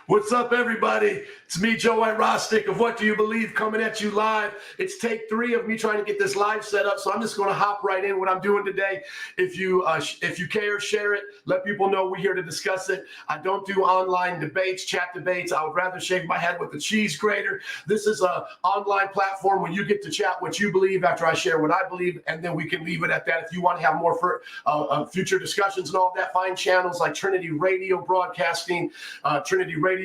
What's up, everybody? It's me, Joe White Rostick of What Do You Believe, coming at you live. It's take 3 of me trying to get this live set up, so I'm just going to hop right in what I'm doing today. If you care, share it. Let people know we're here to discuss it. I don't do online debates, chat debates. I would rather shave my head with a cheese grater. This is an online platform where you get to chat what you believe after I share what I believe, and then we can leave it at that. If you want to have more for future discussions and all that, find channels like Trinity Radio Broadcasting, Trinity Radio,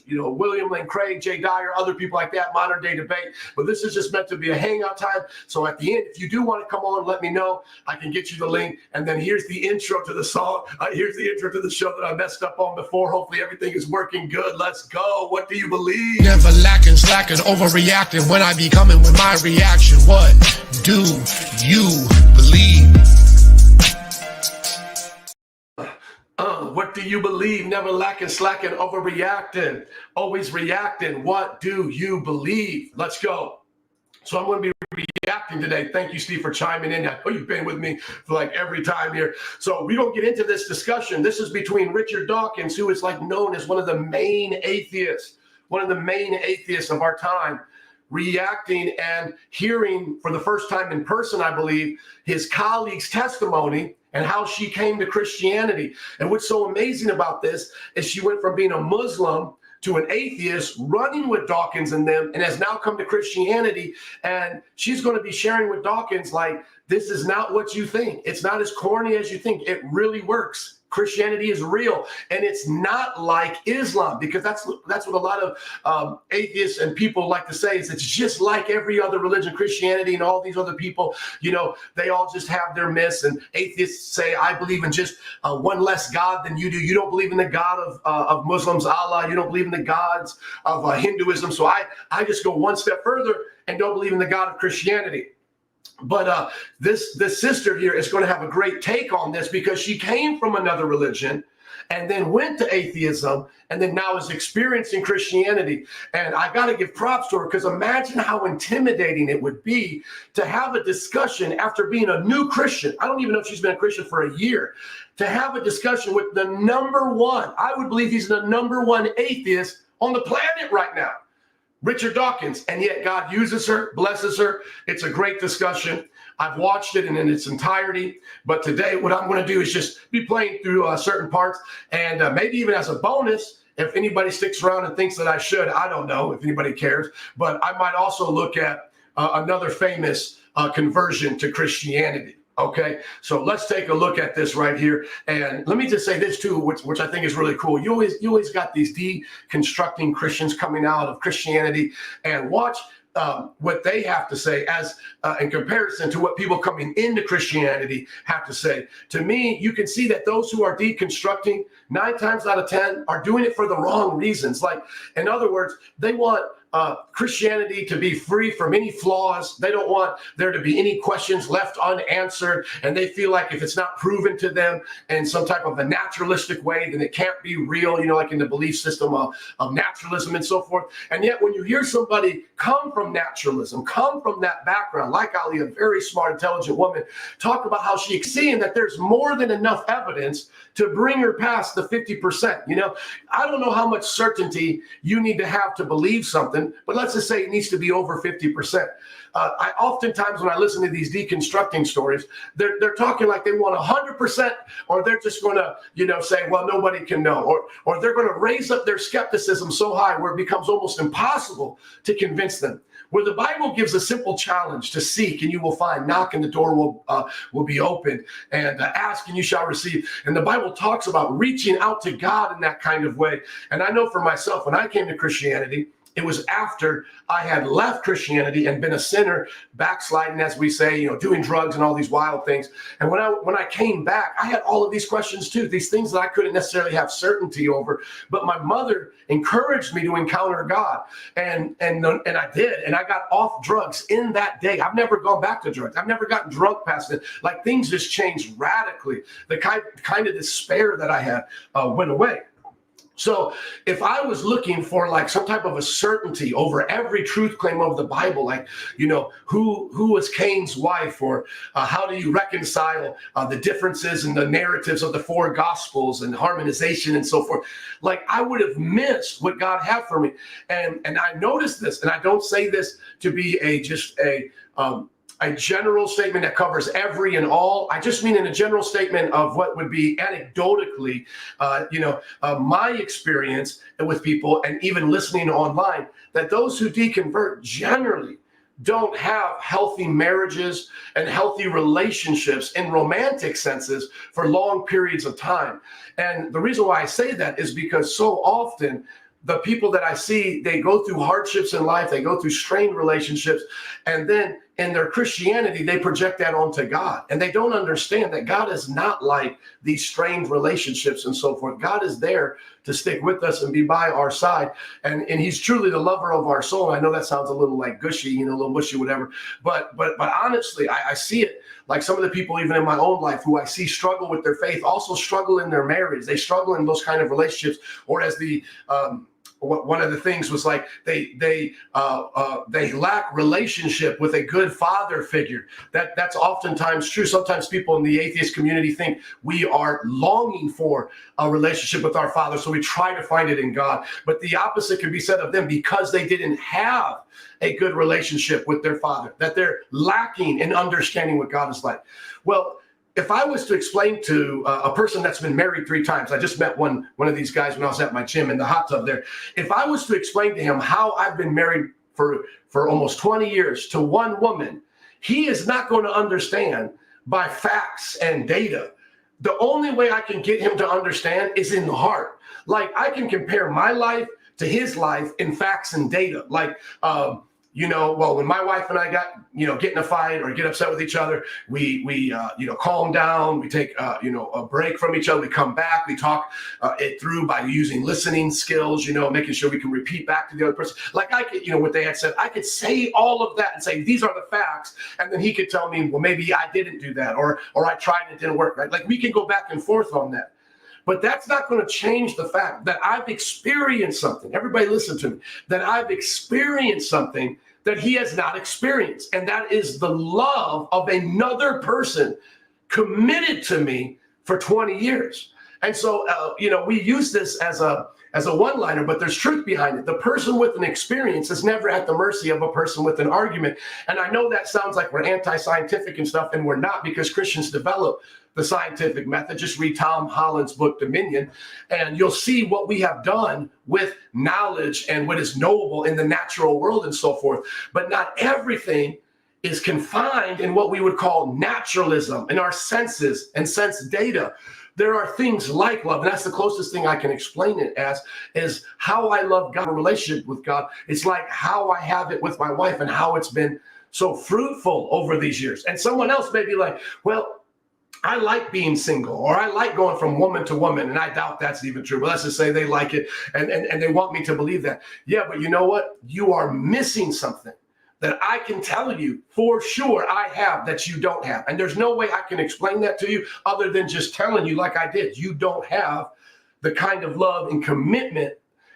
William Lane Craig, Jay Dyer, other people like that, Modern Day Debate. But this is just meant to be a hangout time. So at the end, if you do want to come on, let me know. I can get you the link. And then here's the intro to the song. Here's the intro to the show that I messed up on before. Hopefully everything is working good. Let's go. What do you believe? Never lacking, slacking, overreacting when I be coming with my reaction. What do you believe? What do you believe? Never lacking, slacking, overreacting, always reacting. What do you believe? Let's go. So I'm going to be reacting today. Thank you, Steve, for chiming in. I know you've been with me for like every time here. So we're going to get into this discussion. This is between Richard Dawkins, who is like known as one of the main atheists of our time, reacting and hearing for the first time in person, I believe, his colleague's testimony and how she came to Christianity. And what's so amazing about this is she went from being a Muslim to an atheist, running with Dawkins and them, and has now come to Christianity. And she's going to be sharing with Dawkins, like, this is not what you think. It's not as corny as you think. It really works. Christianity is real, and it's not like Islam, because that's what a lot of atheists and people like to say, is it's just like every other religion. Christianity and all these other people, they all just have their myths. And atheists say, I believe in just one less God than you do. You don't believe in the God of Muslims, Allah. You don't believe in the gods of Hinduism. So I just go one step further and don't believe in the God of Christianity. But this sister here is going to have a great take on this, because she came from another religion and then went to atheism and then now is experiencing Christianity. And I got to give props to her, because imagine how intimidating it would be to have a discussion after being a new Christian. I don't even know if she's been a Christian for a year, to have a discussion with the number one. I would believe he's the number one atheist on the planet right now, Richard Dawkins, and yet God uses her, blesses her. It's a great discussion. I've watched it in its entirety, but today what I'm going to do is just be playing through certain parts, and maybe even as a bonus, if anybody sticks around and thinks that I should, I don't know if anybody cares, but I might also look at another famous conversion to Christianity. Okay, so let's take a look at this right here. And let me just say this too, which I think is really cool. You always got these deconstructing Christians coming out of Christianity, and watch what they have to say as in comparison to what people coming into Christianity have to say. To me, you can see that those who are deconstructing 9 times out of 10 are doing it for the wrong reasons. Like, in other words, they want Christianity to be free from any flaws. They don't want there to be any questions left unanswered. And they feel like if it's not proven to them in some type of a naturalistic way, then it can't be real, like in the belief system of naturalism and so forth. And yet when you hear somebody come from naturalism, come from that background, like Ali, a very smart, intelligent woman, talk about how she's seeing that there's more than enough evidence to bring her past the 50%. I don't know how much certainty you need to have to believe something, but let's just say it needs to be over 50%. I oftentimes, when I listen to these deconstructing stories, they're talking like they want 100%, or they're just going to, say, well, nobody can know, or they're going to raise up their skepticism so high where it becomes almost impossible to convince them. Where the Bible gives a simple challenge to seek and you will find, knock and the door will be opened, and ask and you shall receive. And the Bible talks about reaching out to God in that kind of way. And I know for myself, when I came to Christianity, it was after I had left Christianity and been a sinner, backsliding, as we say, doing drugs and all these wild things. And when I came back, I had all of these questions too, these things that I couldn't necessarily have certainty over. But my mother encouraged me to encounter God, and I did, and I got off drugs in that day. I've never gone back to drugs. I've never gotten drunk past it. Like, things just changed radically. The kind of despair that I had went away. So if I was looking for like some type of a certainty over every truth claim of the Bible, like, who was Cain's wife, or how do you reconcile the differences in the narratives of the four gospels and harmonization and so forth, like I would have missed what God had for me. And I noticed this, and I don't say this to be a general statement that covers every and all. I just mean in a general statement of what would be anecdotally, my experience with people, and even listening online, that those who deconvert generally don't have healthy marriages and healthy relationships in romantic senses for long periods of time. And the reason why I say that is because so often the people that I see, they go through hardships in life, they go through strained relationships, and then in their Christianity, they project that onto God. And they don't understand that God is not like these strained relationships and so forth. God is there to stick with us and be by our side. And he's truly the lover of our soul. I know that sounds a little like gushy, a little mushy, whatever. But honestly, I see it. Like some of the people, even in my own life, who I see struggle with their faith, also struggle in their marriage. They struggle in those kind of relationships, or as one of the things was like they lack relationship with a good father figure. That's oftentimes true. Sometimes people in the atheist community think we are longing for a relationship with our father, so we try to find it in God. But the opposite can be said of them, because they didn't have a good relationship with their father, that they're lacking in understanding what God is like. Well, if I was to explain to a person that's been married 3 times, I just met one of these guys when I was at my gym in the hot tub there. If I was to explain to him how I've been married for almost 20 years to one woman, he is not going to understand by facts and data. The only way I can get him to understand is in the heart. Like, I can compare my life to his life in facts and data. Like, when my wife and I get in a fight or get upset with each other, we calm down, we take, a break from each other, we come back, we talk it through by using listening skills, making sure we can repeat back to the other person. Like I could, what they had said, I could say all of that and say, these are the facts. And then he could tell me, well, maybe I didn't do that, or I tried and it didn't work, right? Like we can go back and forth on that. But that's not going to change the fact that I've experienced something. Everybody listen to me. That I've experienced something that he has not experienced. And that is the love of another person committed to me for 20 years. And so, we use this as a one-liner, but there's truth behind it. The person with an experience is never at the mercy of a person with an argument. And I know that sounds like we're anti-scientific and stuff, and we're not, because Christians develop the scientific method. Just read Tom Holland's book, Dominion, and you'll see what we have done with knowledge and what is knowable in the natural world and so forth. But not everything is confined in what we would call naturalism, in our senses and sense data. There are things like love, and that's the closest thing I can explain it as, is how I love God, a relationship with God. It's like how I have it with my wife and how it's been so fruitful over these years. And someone else may be like, well, I like being single, or I like going from woman to woman. And I doubt that's even true, but let's just say they like it and they want me to believe that. Yeah, but you know what? You are missing something that I can tell you for sure I have that you don't have. And there's no way I can explain that to you other than just telling you, like I did, you don't have the kind of love and commitment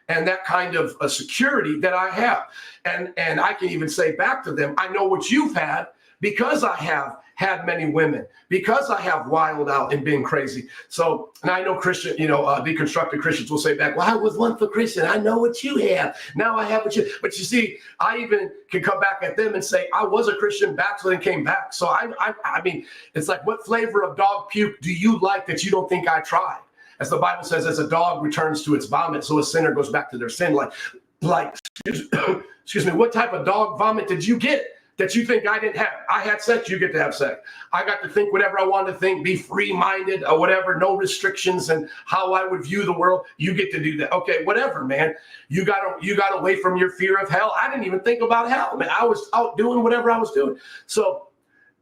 and that kind of a security that I have. And I can even say back to them, I know what you've had, because I have had many women, because I have wild out and been crazy. So, and I know Christian, deconstructed Christians will say back, well, I was once a Christian. I know what you have. Now I have what you, but you see, I even can come back at them and say, I was a Christian, backslid and came back. So I mean, it's like, what flavor of dog puke do you like that you don't think I tried? As the Bible says, as a dog returns to its vomit, so a sinner goes back to their sin. Like, excuse me, what type of dog vomit did you get that you think I didn't have? I had sex, you get to have sex. I got to think whatever I wanted to think, be free-minded or whatever, no restrictions and how I would view the world. You get to do that. Okay, whatever, man. You got away from your fear of hell. I didn't even think about hell, man. I was out doing whatever I was doing. So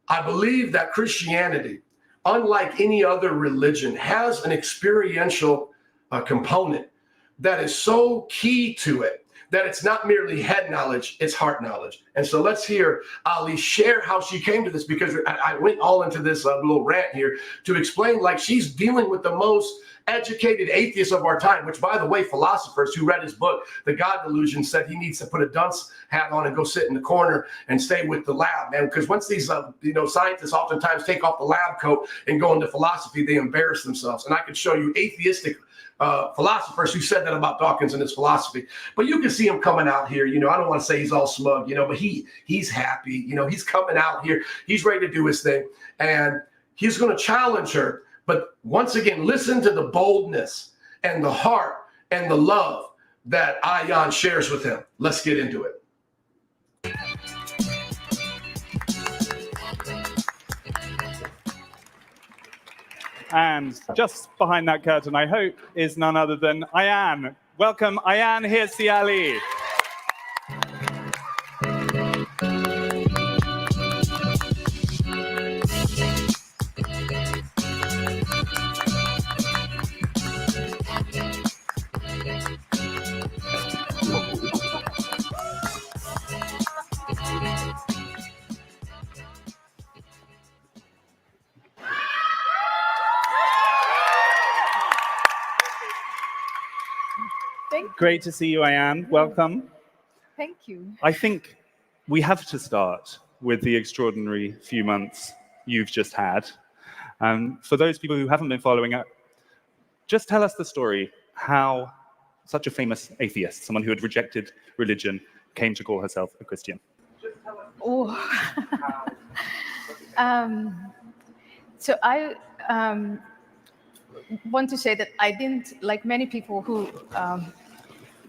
I believe that Christianity, unlike any other religion, has an experiential component that is so key to it that it's not merely head knowledge, it's heart knowledge. And so let's hear Ali share how she came to this, because I went all into this little rant here to explain, like, she's dealing with the most educated atheists of our time, which, by the way, philosophers who read his book, The God Delusion, said he needs to put a dunce hat on and go sit in the corner and stay with the lab, man. Because once these, scientists oftentimes take off the lab coat and go into philosophy, they embarrass themselves. And I could show you atheistic philosophers who said that about Dawkins and his philosophy. But you can see him coming out here. I don't want to say he's all smug, but he's happy. He's coming out here. He's ready to do his thing. And he's going to challenge her. But once again, listen to the boldness and the heart and the love that Ayaan shares with him. Let's get into it. And just behind that curtain, I hope, is none other than Ayaan. Welcome, Ayaan Hirsi Ali. Great to see you, Ayaan. Welcome. Thank you. I think we have to start with the extraordinary few months you've just had. For those people who haven't been following up, just tell us the story, how such a famous atheist, someone who had rejected religion, came to call herself a Christian. Oh. So I want to say that I didn't, like many people who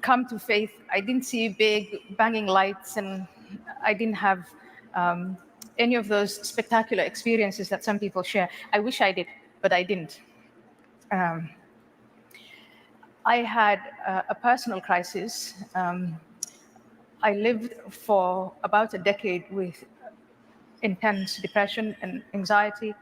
come to faith, I didn't see big banging lights, and I didn't have any of those spectacular experiences that some people share. I wish I did, but I didn't. I had a personal crisis. I lived for about a decade with intense depression and anxiety,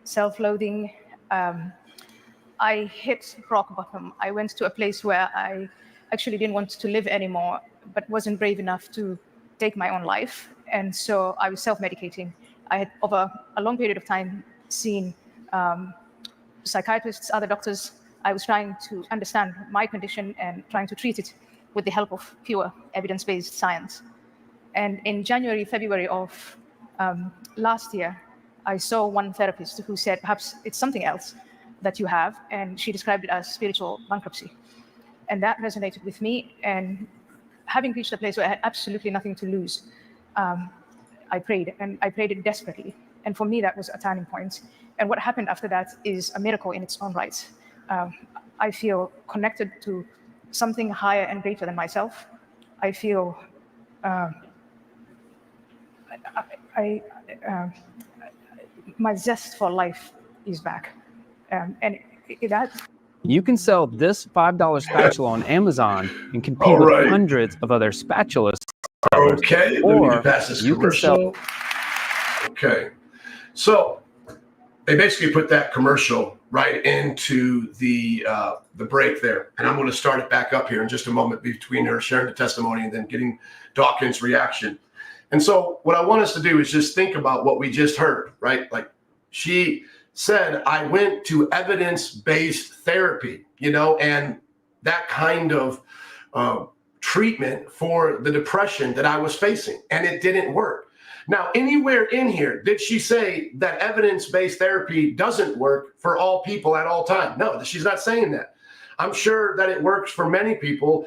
self-loathing. I hit rock bottom. I went to a place where I actually didn't want to live anymore, but wasn't brave enough to take my own life. And so I was self-medicating. I had, over a long period of time, seen psychiatrists, other doctors. I was trying to understand my condition and trying to treat it with the help of pure evidence-based science. And in January, February of last year, I saw one therapist who said, perhaps it's something else that you have, and she described it as spiritual bankruptcy. And that resonated with me, and having reached a place where I had absolutely nothing to lose, I prayed, and I prayed it desperately. And for me, that was a turning point. And what happened after that is a miracle in its own right. I feel connected to something higher and greater than myself. I feel my zest for life is back. You can sell this $5 spatula on Amazon and compete with hundreds of other spatulas. Okay, or let me pass this you commercial. Can sell. Okay, so they basically put that commercial right into the break there, and I'm going to start it back up here in just a moment between her sharing the testimony and then getting Dawkins' reaction. And so what I want us to do is just think about what we just heard, right? Like, she said, I went to evidence-based therapy, and that kind of treatment for the depression that I was facing, and it didn't work. Now, anywhere in here, did she say that evidence-based therapy doesn't work for all people at all time? No, she's not saying that. I'm sure that it works for many people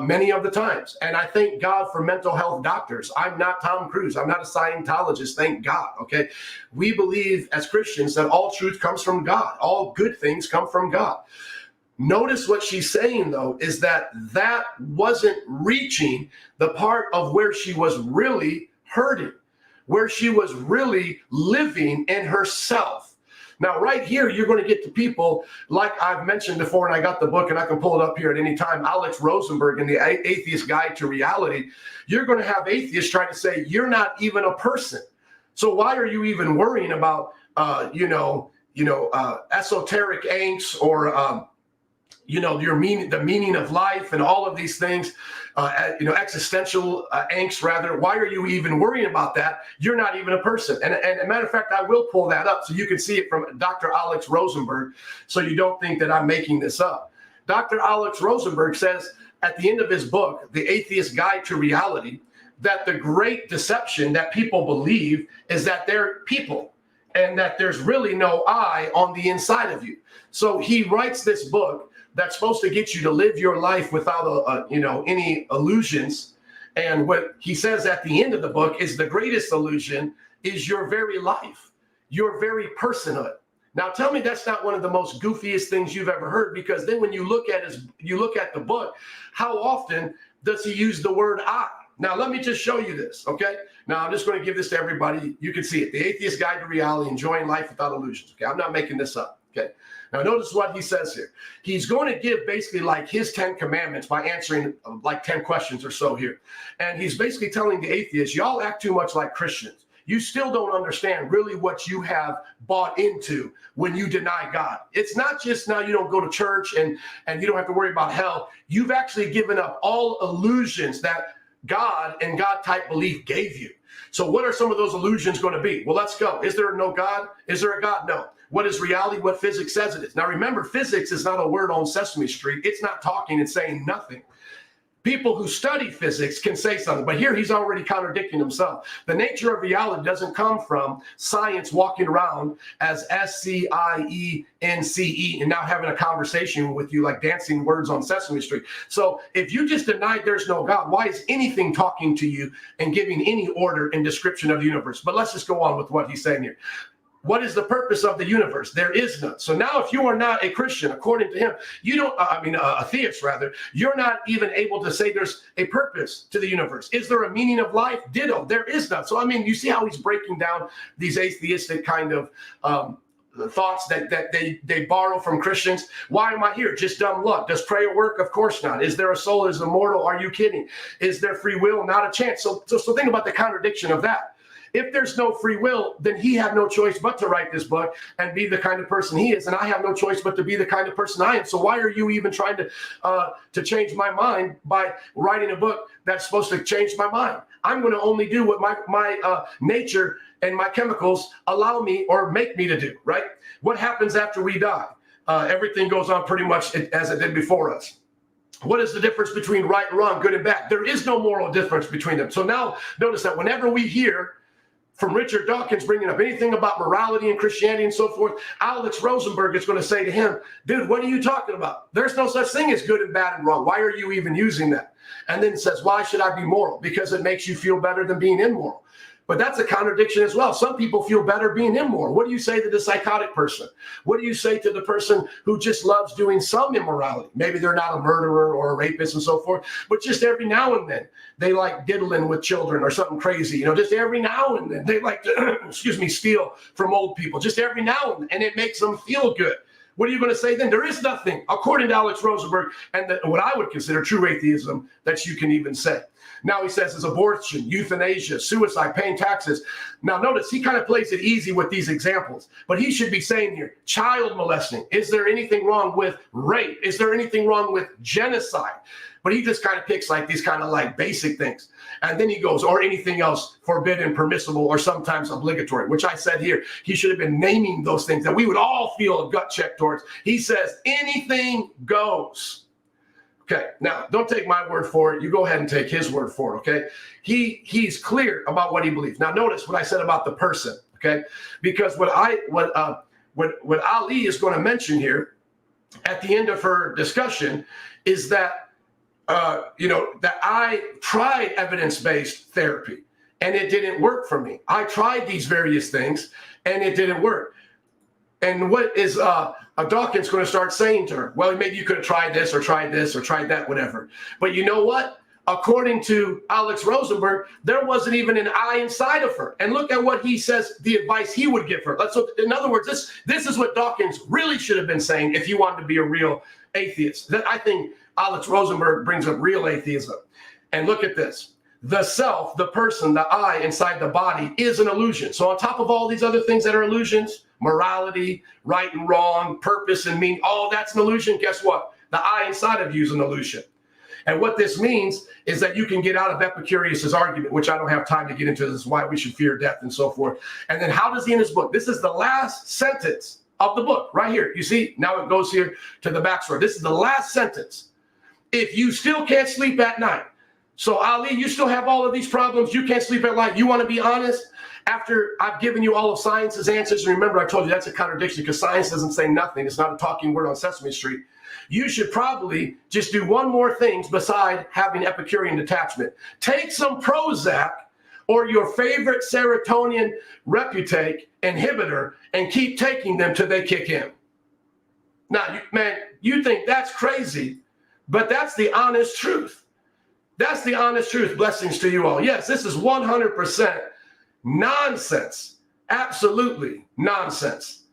many of the times. And I thank God for mental health doctors. I'm not Tom Cruise. I'm not a Scientologist, thank God, okay? We believe as Christians that all truth comes from God. All good things come from God. Notice what she's saying, though, is that wasn't reaching the part of where she was really hurting, where she was really living in herself. Now, right here, you're going to get to people like I've mentioned before, and I got the book, and I can pull it up here at any time, Alex Rosenberg in the Atheist Guide to Reality. You're going to have atheists trying to say, you're not even a person. So why are you even worrying about, esoteric angst or your meaning, the meaning of life and all of these things, existential angst rather. Why are you even worrying about that? You're not even a person. And a matter of fact, I will pull that up so you can see it from Dr. Alex Rosenberg, so you don't think that I'm making this up. Dr. Alex Rosenberg says at the end of his book, The Atheist Guide to Reality, that the great deception that people believe is that they're people and that there's really no I on the inside of you. So he writes this book that's supposed to get you to live your life without any illusions. And what he says at the end of the book is the greatest illusion is your very life, your very personhood. Now tell me that's not one of the most goofiest things you've ever heard, because then when you look at the book, how often does he use the word I? Now let me just show you this, okay? Now I'm just going to give this to everybody. You can see it. The Atheist Guide to Reality, Enjoying Life Without Illusions. Okay, I'm not making this up. Okay. Now notice what he says here. He's going to give basically like his 10 commandments by answering like 10 questions or so here. And he's basically telling the atheists, y'all act too much like Christians. You still don't understand really what you have bought into when you deny God. It's not just now you don't go to church and you don't have to worry about hell. You've actually given up all illusions that God and God type belief gave you. So what are some of those illusions going to be? Well, let's go. Is there no God? Is there a God? No. What is reality? What physics says it is. Now remember, physics is not a word on Sesame Street. It's not talking and saying nothing. People who study physics can say something, but here he's already contradicting himself. The nature of reality doesn't come from science walking around as SCIENCE and now having a conversation with you like dancing words on Sesame Street. So if you just denied there's no God, why is anything talking to you and giving any order and description of the universe? But let's just go on with what he's saying here. What is the purpose of the universe? There is none. So now if you are not a Christian, according to him, a theist rather, you're not even able to say there's a purpose to the universe. Is there a meaning of life? Ditto. There is none. So, you see how he's breaking down these atheistic kind of thoughts that they borrow from Christians. Why am I here? Just dumb luck. Does prayer work? Of course not. Is there a soul? Is immortal? Are you kidding? Is there free will? Not a chance. So think about the contradiction of that. If there's no free will, then he had no choice but to write this book and be the kind of person he is. And I have no choice but to be the kind of person I am. So why are you even trying to change my mind by writing a book that's supposed to change my mind? I'm going to only do what my nature and my chemicals allow me or make me to do, right? What happens after we die? Everything goes on pretty much as it did before us. What is the difference between right and wrong, good and bad? There is no moral difference between them. So now notice that whenever we hear from Richard Dawkins bringing up anything about morality and Christianity and so forth, Alex Rosenberg is going to say to him, dude, what are you talking about? There's no such thing as good and bad and wrong. Why are you even using that? And then says, why should I be moral? Because it makes you feel better than being immoral. But that's a contradiction as well. Some people feel better being immoral. What do you say to the psychotic person? What do you say to the person who just loves doing some immorality? Maybe they're not a murderer or a rapist and so forth, but just every now and then they like diddling with children or something crazy. Just every now and then they like to, steal from old people. Just every now and then, and it makes them feel good. What are you going to say then? There is nothing, according to Alex Rosenberg, and what I would consider true atheism that you can even say. Now he says is abortion, euthanasia, suicide, paying taxes. Now notice he kind of plays it easy with these examples, but he should be saying here, child molesting. Is there anything wrong with rape? Is there anything wrong with genocide? But he just kind of picks like these kind of like basic things. And then he goes, or anything else forbidden, permissible, or sometimes obligatory, which I said here, he should have been naming those things that we would all feel a gut check towards. He says anything goes. Okay, now don't take my word for it. You go ahead and take his word for it, okay? He's clear about what he believes. Now notice what I said about the person, okay? Because what Ali is going to mention here at the end of her discussion is that that I tried evidence-based therapy and it didn't work for me. I tried these various things and it didn't work. And what is Dawkins going to start saying to her? Well, maybe you could have tried this or tried that, whatever. But you know what? According to Alex Rosenberg, there wasn't even an I inside of her. And look at what he says, the advice he would give her. In other words, this is what Dawkins really should have been saying if he wanted to be a real atheist. I think Alex Rosenberg brings up real atheism. And look at this. The self, the person, the I inside the body is an illusion. So on top of all these other things that are illusions, morality, right and wrong, purpose and meaning, all that's an illusion. Guess what? The I inside of you is an illusion. And what this means is that you can get out of Epicurus's argument, which I don't have time to get into. This is why we should fear death and so forth. And then how does he end his book? This is the last sentence of the book right here. You see, now it goes here to the backstory. This is the last sentence. If you still can't sleep at night, so Ali, you still have all of these problems. You can't sleep at night. You want to be honest? After I've given you all of science's answers, and remember I told you that's a contradiction because science doesn't say nothing. It's not a talking word on Sesame Street. You should probably just do one more thing beside having Epicurean detachment. Take some Prozac or your favorite serotonin reputate inhibitor and keep taking them till they kick in. Now, man, you think that's crazy, but that's the honest truth. That's the honest truth. Blessings to you all. Yes, this is 100% nonsense. Absolutely nonsense.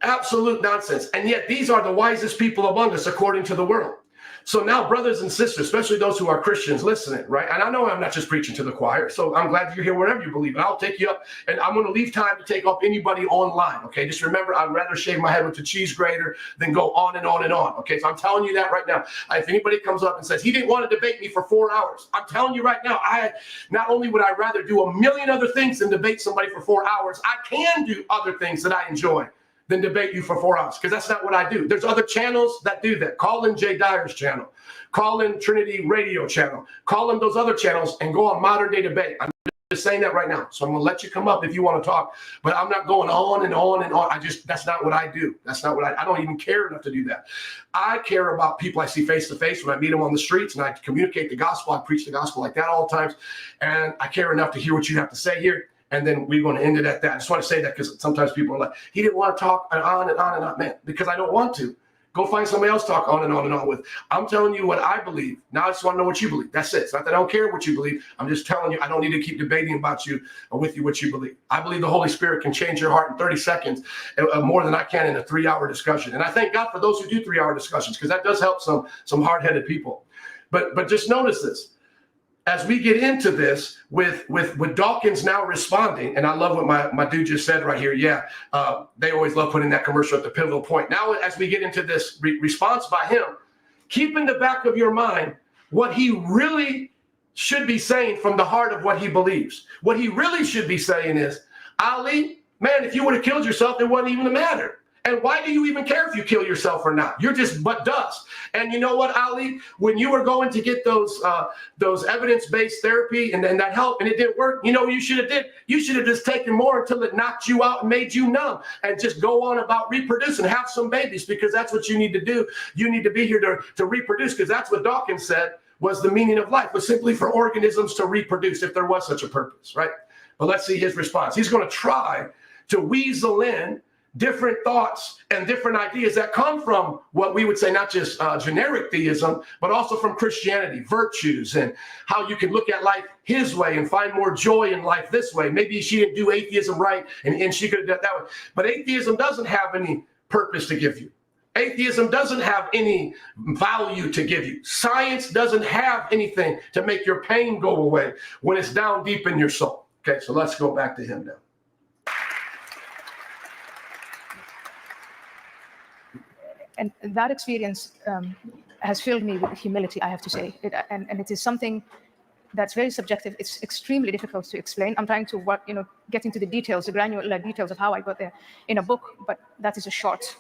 Absolute nonsense. And yet these are the wisest people among us, according to the world. So now, brothers and sisters, especially those who are Christians, listening, right? And I know I'm not just preaching to the choir, so I'm glad you're here wherever you believe. And I'll take you up, and I'm going to leave time to take up anybody online, okay? Just remember, I'd rather shave my head with a cheese grater than go on and on and on, okay? So I'm telling you that right now. If anybody comes up and says, he didn't want to debate me for 4 hours, I'm telling you right now, not only would I rather do a million other things than debate somebody for 4 hours, I can do other things that I enjoy than debate you for 4 hours, because that's not what I do. There's other channels that do that. Call in Jay Dyer's channel. Call in Trinity Radio channel. Call in those other channels and go on Modern Day Debate. I'm just saying that right now. So I'm going to let you come up if you want to talk, but I'm not going on and on and on. That's not what I do. That's not what I don't even care enough to do that. I care about people I see face to face when I meet them on the streets, and I communicate the gospel. I preach the gospel like that all the times. And I care enough to hear what you have to say here. And then we're going to end it at that. I just want to say that because sometimes people are like, he didn't want to talk on and on and on. Man, because I don't want to. Go find somebody else to talk on and on and on with. I'm telling you what I believe. Now I just want to know what you believe. That's it. It's not that I don't care what you believe. I'm just telling you, I don't need to keep debating about you or with you what you believe. I believe the Holy Spirit can change your heart in 30 seconds more than I can in a 3-hour discussion. And I thank God for those who do 3-hour discussions, because that does help some hard-headed people. But just notice this. As we get into this with Dawkins now responding, and I love what my dude just said right here. Yeah, they always love putting that commercial at the pivotal point. Now, as we get into this response by him, keep in the back of your mind what he really should be saying from the heart of what he believes. What he really should be saying is, Ali, man, if you would have killed yourself, it wasn't even a matter. And why do you even care if you kill yourself or not? You're just but dust. And you know what, Ali? When you were going to get those evidence-based therapy and that help and it didn't work, you know what you should have did? You should have just taken more until it knocked you out and made you numb and just go on about reproducing, have some babies, because that's what you need to do. You need to be here to reproduce, because that's what Dawkins said was the meaning of life, was simply for organisms to reproduce, if there was such a purpose, right? But let's see his response. He's going to try to weasel in different thoughts and different ideas that come from what we would say, not just generic theism, but also from Christianity, virtues, and how you can look at life his way and find more joy in life this way. Maybe she didn't do atheism right, and she could have done it that way. But atheism doesn't have any purpose to give you. Atheism doesn't have any value to give you. Science doesn't have anything to make your pain go away when it's down deep in your soul. Okay, so let's go back to him now. And that experience has filled me with humility, I have to say. And it is something that's very subjective. It's extremely difficult to explain. I'm trying to get into the details, the granular details of how I got there in a book, but that is a short,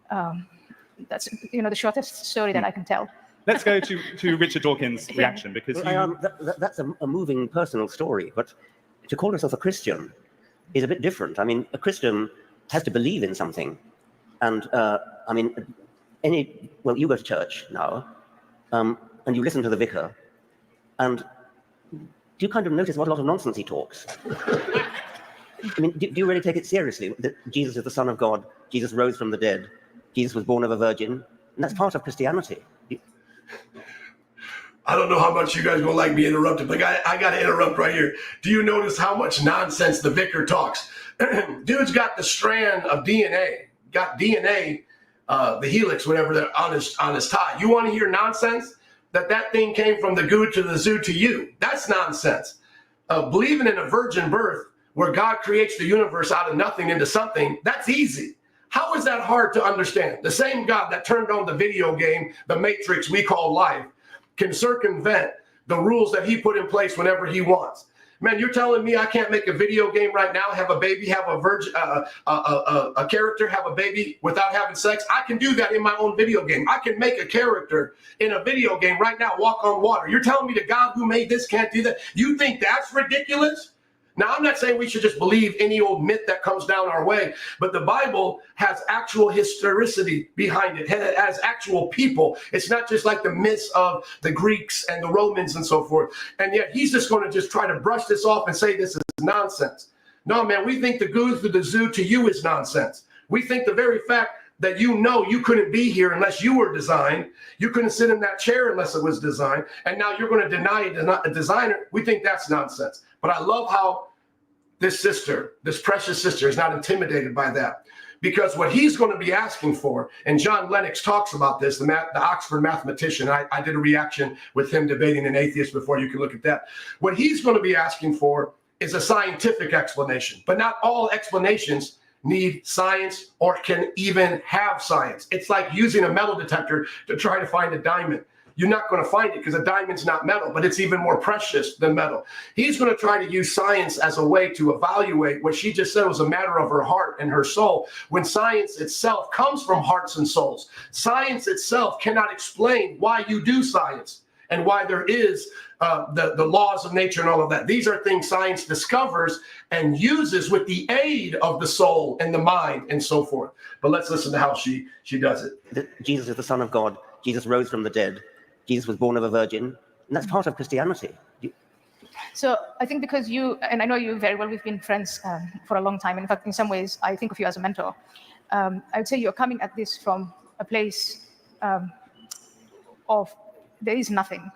that's the shortest story that I can tell. Let's go to Richard Dawkins' reaction, because that's a moving personal story, but to call yourself a Christian is a bit different. I mean, a Christian has to believe in something. And you go to church now, and you listen to the vicar, and do you kind of notice what a lot of nonsense he talks? I mean, do you really take it seriously that Jesus is the Son of God, Jesus rose from the dead, Jesus was born of a virgin, and that's part of Christianity? I don't know how much you guys will like me interrupted, but I got to interrupt right here. Do you notice how much nonsense the vicar talks? Dude's got the strand of DNA, got DNA, the helix, whatever, on his tie. You want to hear nonsense? That thing came from the goo to the zoo to you. That's nonsense. Believing in a virgin birth where God creates the universe out of nothing into something, that's easy. How is that hard to understand? The same God that turned on the video game, the matrix we call life, can circumvent the rules that he put in place whenever he wants. Man, you're telling me I can't make a video game right now, have a baby, have a virgin, a character, have a baby without having sex? I can do that in my own video game. I can make a character in a video game right now walk on water. You're telling me the God who made this can't do that? You think that's ridiculous? Now, I'm not saying we should just believe any old myth that comes down our way, but the Bible has actual historicity behind it. It has actual people. It's not just like the myths of the Greeks and the Romans and so forth. And yet he's just going to just try to brush this off and say this is nonsense. No, man, we think the goo through the zoo to you is nonsense. We think the very fact that you know you couldn't be here unless you were designed. You couldn't sit in that chair unless it was designed. And now you're going to deny a designer. We think that's nonsense. But I love how this sister, this precious sister, is not intimidated by that. Because what he's going to be asking for, and John Lennox talks about this, the Oxford mathematician, I did a reaction with him debating an atheist before, you can look at that. What he's going to be asking for is a scientific explanation. But not all explanations need science or can even have science. It's like using a metal detector to try to find a diamond. You're not going to find it because a diamond's not metal, but it's even more precious than metal. He's going to try to use science as a way to evaluate what she just said was a matter of her heart and her soul, when science itself comes from hearts and souls. Science itself cannot explain why you do science and why there is the laws of nature and all of that. These are things science discovers and uses with the aid of the soul and the mind and so forth. But let's listen to how she does it. Jesus is the Son of God. Jesus rose from the dead. Jesus was born of a virgin. And that's part of Christianity. So I think because you, and I know you very well, we've been friends for a long time. In fact, in some ways, I think of you as a mentor. I would say you're coming at this from a place of there is nothing.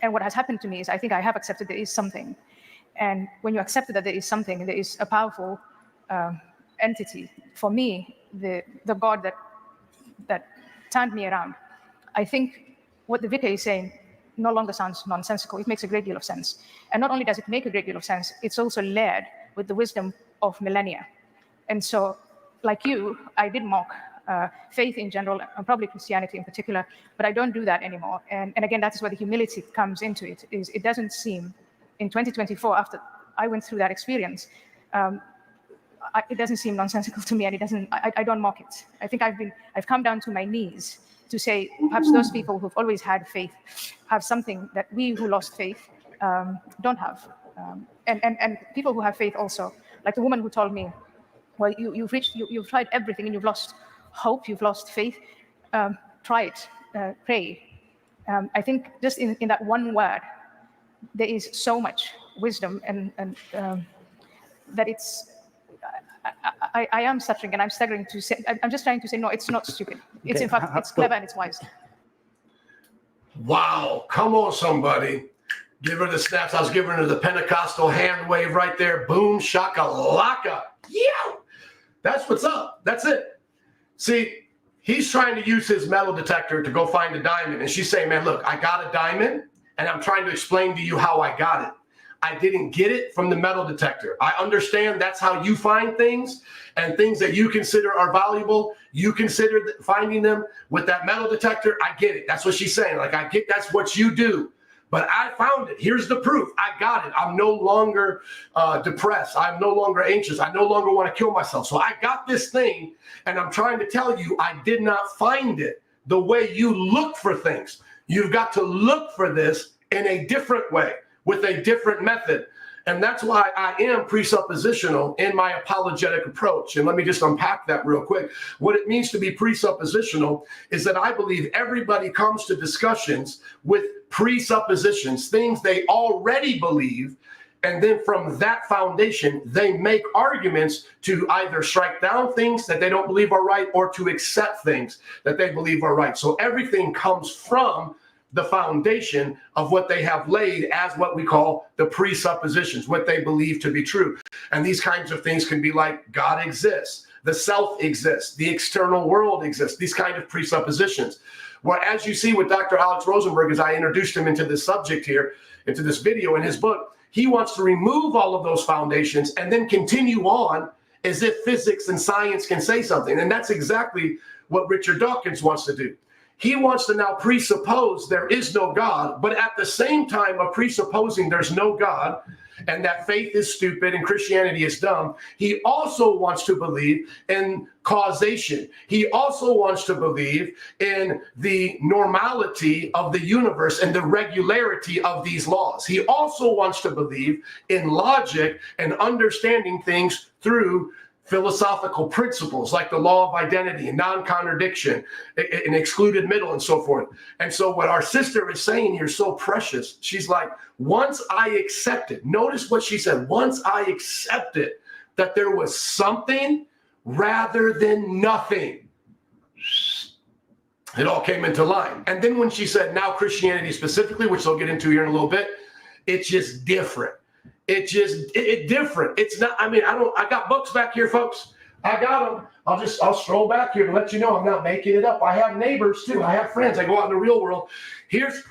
And what has happened to me is I think I have accepted there is something. And when you accept that there is something, there is a powerful entity. For me, the God that turned me around. I think what the vicar is saying no longer sounds nonsensical. It makes a great deal of sense. And not only does it make a great deal of sense, it's also layered with the wisdom of millennia. And so, like you, I did mock faith in general, and probably Christianity in particular, but I don't do that anymore. And again, that's where the humility comes into it. Is it doesn't seem, in 2024, after I went through that experience, it doesn't seem nonsensical to me, and it doesn't. I don't mock it. I think I've come down to my knees to say perhaps those people who've always had faith have something that we who lost faith don't have. And people who have faith also, like the woman who told me, well, you've tried everything and you've lost hope, you've lost faith. Try it, pray. I think just in that one word, there is so much wisdom and that it's, I am stuttering and I'm staggering to say, I'm just trying to say, no, it's not stupid. It's Okay. in fact, it's clever and it's wise. Wow. Come on, somebody. Give her the snaps. I was giving her the Pentecostal hand wave right there. Boom, shakalaka. Yeah. That's what's up. That's it. See, he's trying to use his metal detector to go find a diamond. And she's saying, man, look, I got a diamond and I'm trying to explain to you how I got it. I didn't get it from the metal detector. I understand that's how you find things, and things that you consider are valuable, you consider finding them with that metal detector. I get it. That's what she's saying. Like, I get that's what you do. But I found it. Here's the proof. I got it. I'm no longer depressed. I'm no longer anxious. I no longer want to kill myself. So I got this thing, and I'm trying to tell you I did not find it the way you look for things. You've got to look for this in a different way, with a different method. And that's why I am presuppositional in my apologetic approach. And let me just unpack that real quick. What it means to be presuppositional is that I believe everybody comes to discussions with presuppositions, things they already believe. And then from that foundation, they make arguments to either strike down things that they don't believe are right or to accept things that they believe are right. So everything comes from the foundation of what they have laid as what we call the presuppositions, what they believe to be true. And these kinds of things can be like God exists, the self exists, the external world exists, these kind of presuppositions. Well, as you see with Dr. Alex Rosenberg, as I introduced him into this subject here, into this video in his book, he wants to remove all of those foundations and then continue on as if physics and science can say something. And that's exactly what Richard Dawkins wants to do. He wants to now presuppose there is no God, but at the same time of presupposing there's no God and that faith is stupid and Christianity is dumb, he also wants to believe in causation. He also wants to believe in the normality of the universe and the regularity of these laws. He also wants to believe in logic and understanding things through philosophical principles like the law of identity and non-contradiction, an excluded middle, and so forth. And so what our sister is saying here is so precious. She's like, once I accepted, notice what she said, once I accepted that there was something rather than nothing, it all came into line. And then when she said now Christianity specifically, which I'll get into here in a little bit, it's just different. It's different. It's not, I got books back here, folks. I got them. I'll stroll back here to let you know I'm not making it up. I have neighbors too. I have friends. I go out in the real world. Here's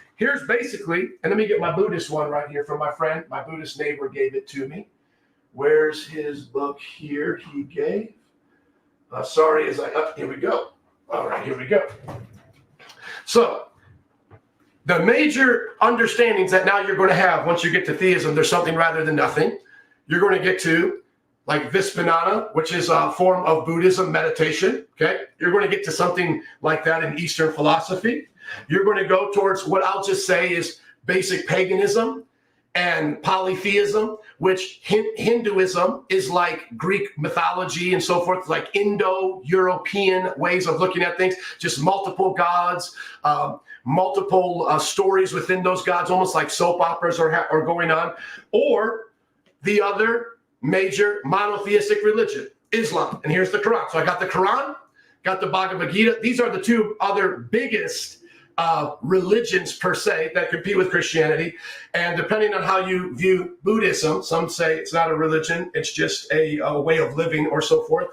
basically, and let me get my Buddhist one right here from my friend. My Buddhist neighbor gave it to me. Where's his book here he gave? Here we go. All right, here we go. So, the major understandings that now you're going to have once you get to theism, there's something rather than nothing. You're going to get to like Vispanana, which is a form of Buddhism meditation. Okay. You're going to get to something like that in Eastern philosophy. You're going to go towards what I'll just say is basic paganism and polytheism, which Hinduism is like Greek mythology and so forth, like Indo-European ways of looking at things, just multiple gods, multiple stories within those gods, almost like soap operas are going on. Or the other major monotheistic religion, Islam. And here's the Quran. So I got the Quran, got the Bhagavad Gita. These are the two other biggest religions per se that compete with Christianity. And depending on how you view Buddhism, some say it's not a religion, it's just a way of living or so forth.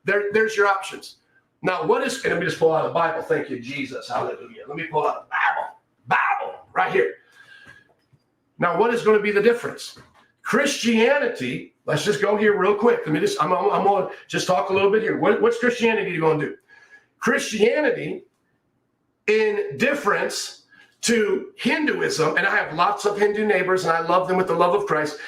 There's your options. Now, and let me just pull out the Bible. Thank you, Jesus. Hallelujah. Let me pull out the Bible right here. Now, what is going to be the difference? Christianity, let's just go here real quick. I'm going to just talk a little bit here. What's Christianity going to do? Christianity, in difference to Hinduism, and I have lots of Hindu neighbors and I love them with the love of Christ,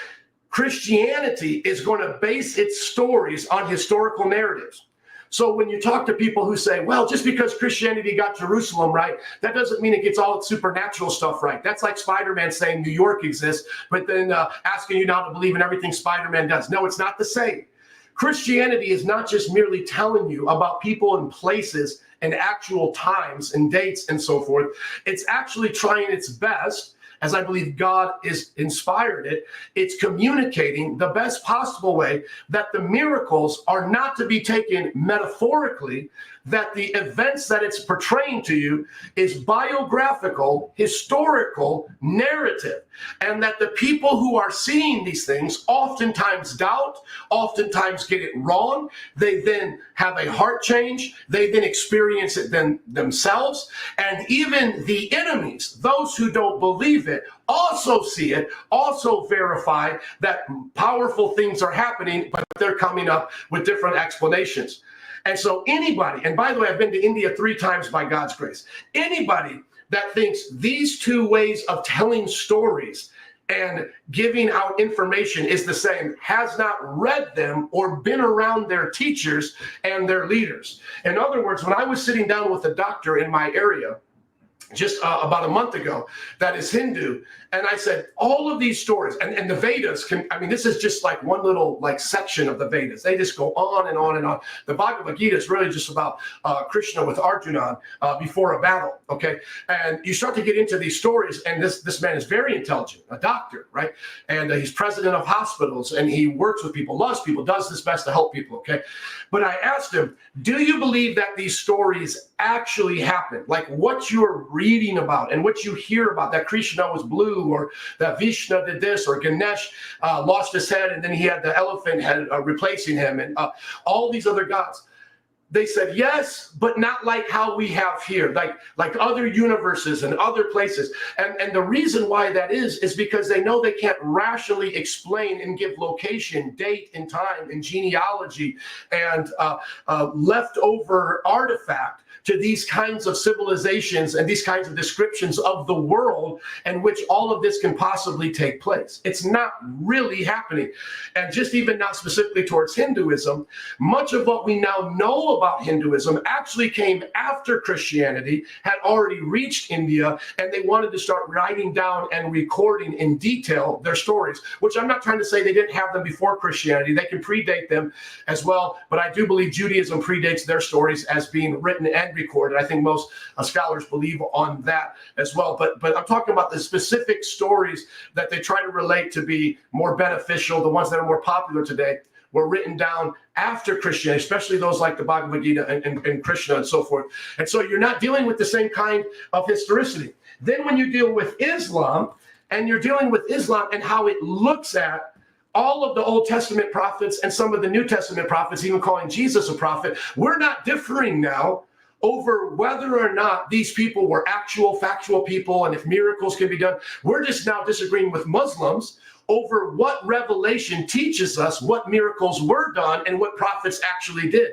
Christianity is going to base its stories on historical narratives. So when you talk to people who say, well, just because Christianity got Jerusalem right, that doesn't mean it gets all its supernatural stuff right. That's like Spider-Man saying New York exists, but then asking you now to believe in everything Spider-Man does. No, it's not the same. Christianity is not just merely telling you about people and places and actual times and dates and so forth. It's actually trying its best, as I believe God is inspired it. It's communicating the best possible way that the miracles are not to be taken metaphorically, that the events that it's portraying to you is biographical, historical narrative, and that the people who are seeing these things oftentimes doubt, oftentimes get it wrong. They then have a heart change. They then experience it themselves. And even the enemies, those who don't believe it, also see it, also verify that powerful things are happening, but they're coming up with different explanations. And so anybody, and by the way, I've been to India 3 times by God's grace, anybody that thinks these two ways of telling stories and giving out information is the same has not read them or been around their teachers and their leaders. In other words, when I was sitting down with a doctor in my area, just about a month ago, that is Hindu. And I said, all of these stories, and the Vedas this is just like one little section of the Vedas. They just go on and on and on. The Bhagavad Gita is really just about Krishna with Arjuna before a battle, okay? And you start to get into these stories, and this man is very intelligent, a doctor, right? And he's president of hospitals, and he works with people, loves people, does his best to help people, okay? But I asked him, do you believe that these stories actually happen? Like what you're reading about and what you hear about, that Krishna was blue, or that Vishnu did this, or Ganesh lost his head and then he had the elephant head replacing him, and all these other gods. They said yes, but not like how we have here, like other universes and other places. And the reason why that is because they know they can't rationally explain and give location, date, and time, and genealogy, and leftover artifact to these kinds of civilizations and these kinds of descriptions of the world in which all of this can possibly take place. It's not really happening. And just even now specifically towards Hinduism, much of what we now know about Hinduism actually came after Christianity had already reached India, and they wanted to start writing down and recording in detail their stories, which I'm not trying to say they didn't have them before Christianity. They can predate them as well, but I do believe Judaism predates their stories as being written and recorded. I think most scholars believe on that as well. But I'm talking about the specific stories that they try to relate to be more beneficial, the ones that are more popular today, were written down after Christianity, especially those like the Bhagavad Gita and Krishna and so forth. And so you're not dealing with the same kind of historicity. Then when you deal with Islam, and you're dealing with Islam and how it looks at all of the Old Testament prophets and some of the New Testament prophets, even calling Jesus a prophet, we're not differing now over whether or not these people were actual, factual people and if miracles can be done. We're just now disagreeing with Muslims over what Revelation teaches us, what miracles were done and what prophets actually did.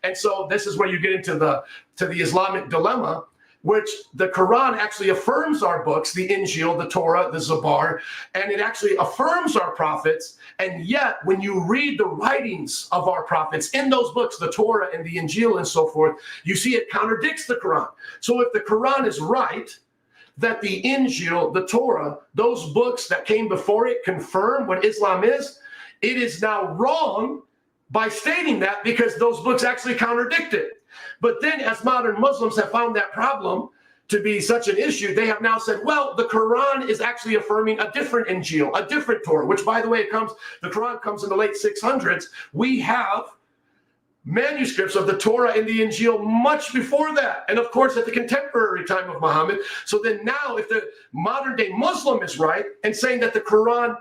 And so this is where you get into the Islamic dilemma, which the Quran actually affirms our books, the Injil, the Torah, the Zabur, and it actually affirms our prophets. And yet, when you read the writings of our prophets in those books, the Torah and the Injil and so forth, you see it contradicts the Quran. So if the Quran is right, that the Injil, the Torah, those books that came before it confirm what Islam is, it is now wrong by stating that because those books actually contradict it. But then as modern Muslims have found that problem to be such an issue, they have now said, well, the Quran is actually affirming a different Injil, a different Torah, which by the way, the Quran comes in the late 600s. We have manuscripts of the Torah and the Injil much before that. And of course, at the contemporary time of Muhammad. So then now if the modern day Muslim is right and saying that the Quran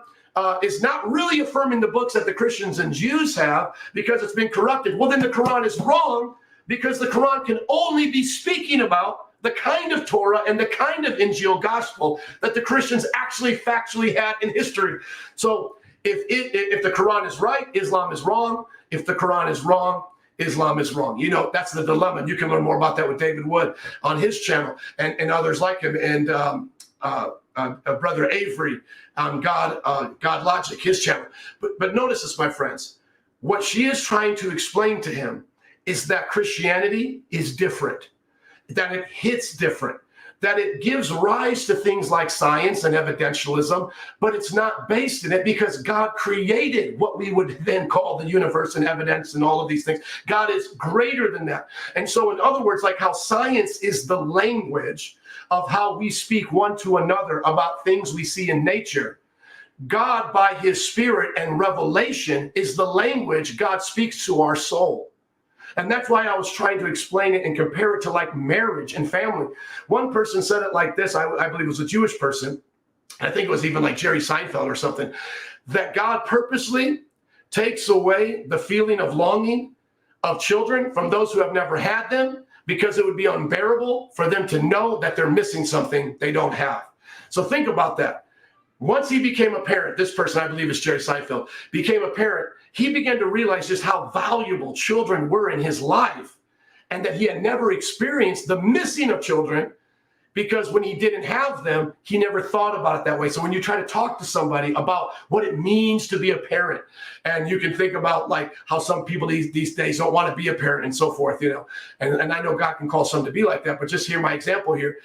is not really affirming the books that the Christians and Jews have because it's been corrupted, well, then the Quran is wrong because the Quran can only be speaking about the kind of Torah and the kind of Injil gospel that the Christians actually factually had in history. So if the Quran is right, Islam is wrong. If the Quran is wrong, Islam is wrong. You know, that's the dilemma. You can learn more about that with David Wood on his channel and others like him. And Brother Avery on God Logic, his channel. But notice this, my friends. What she is trying to explain to him is that Christianity is different, that it hits different, that it gives rise to things like science and evidentialism, but it's not based in it because God created what we would then call the universe and evidence and all of these things. God is greater than that. And so in other words, like how science is the language of how we speak one to another about things we see in nature, God by his spirit and revelation is the language God speaks to our soul. And that's why I was trying to explain it and compare it to like marriage and family. One person said it like this, I believe it was a Jewish person. I think it was even like Jerry Seinfeld or something, that God purposely takes away the feeling of longing of children from those who have never had them because it would be unbearable for them to know that they're missing something they don't have. So think about that. Once he became a parent, this person, I believe is Jerry Seinfeld, became a parent, he began to realize just how valuable children were in his life and that he had never experienced the missing of children because when he didn't have them, he never thought about it that way. So when you try to talk to somebody about what it means to be a parent, and you can think about like how some people these days don't want to be a parent and so forth, you know, and I know God can call some to be like that, but just hear my example here.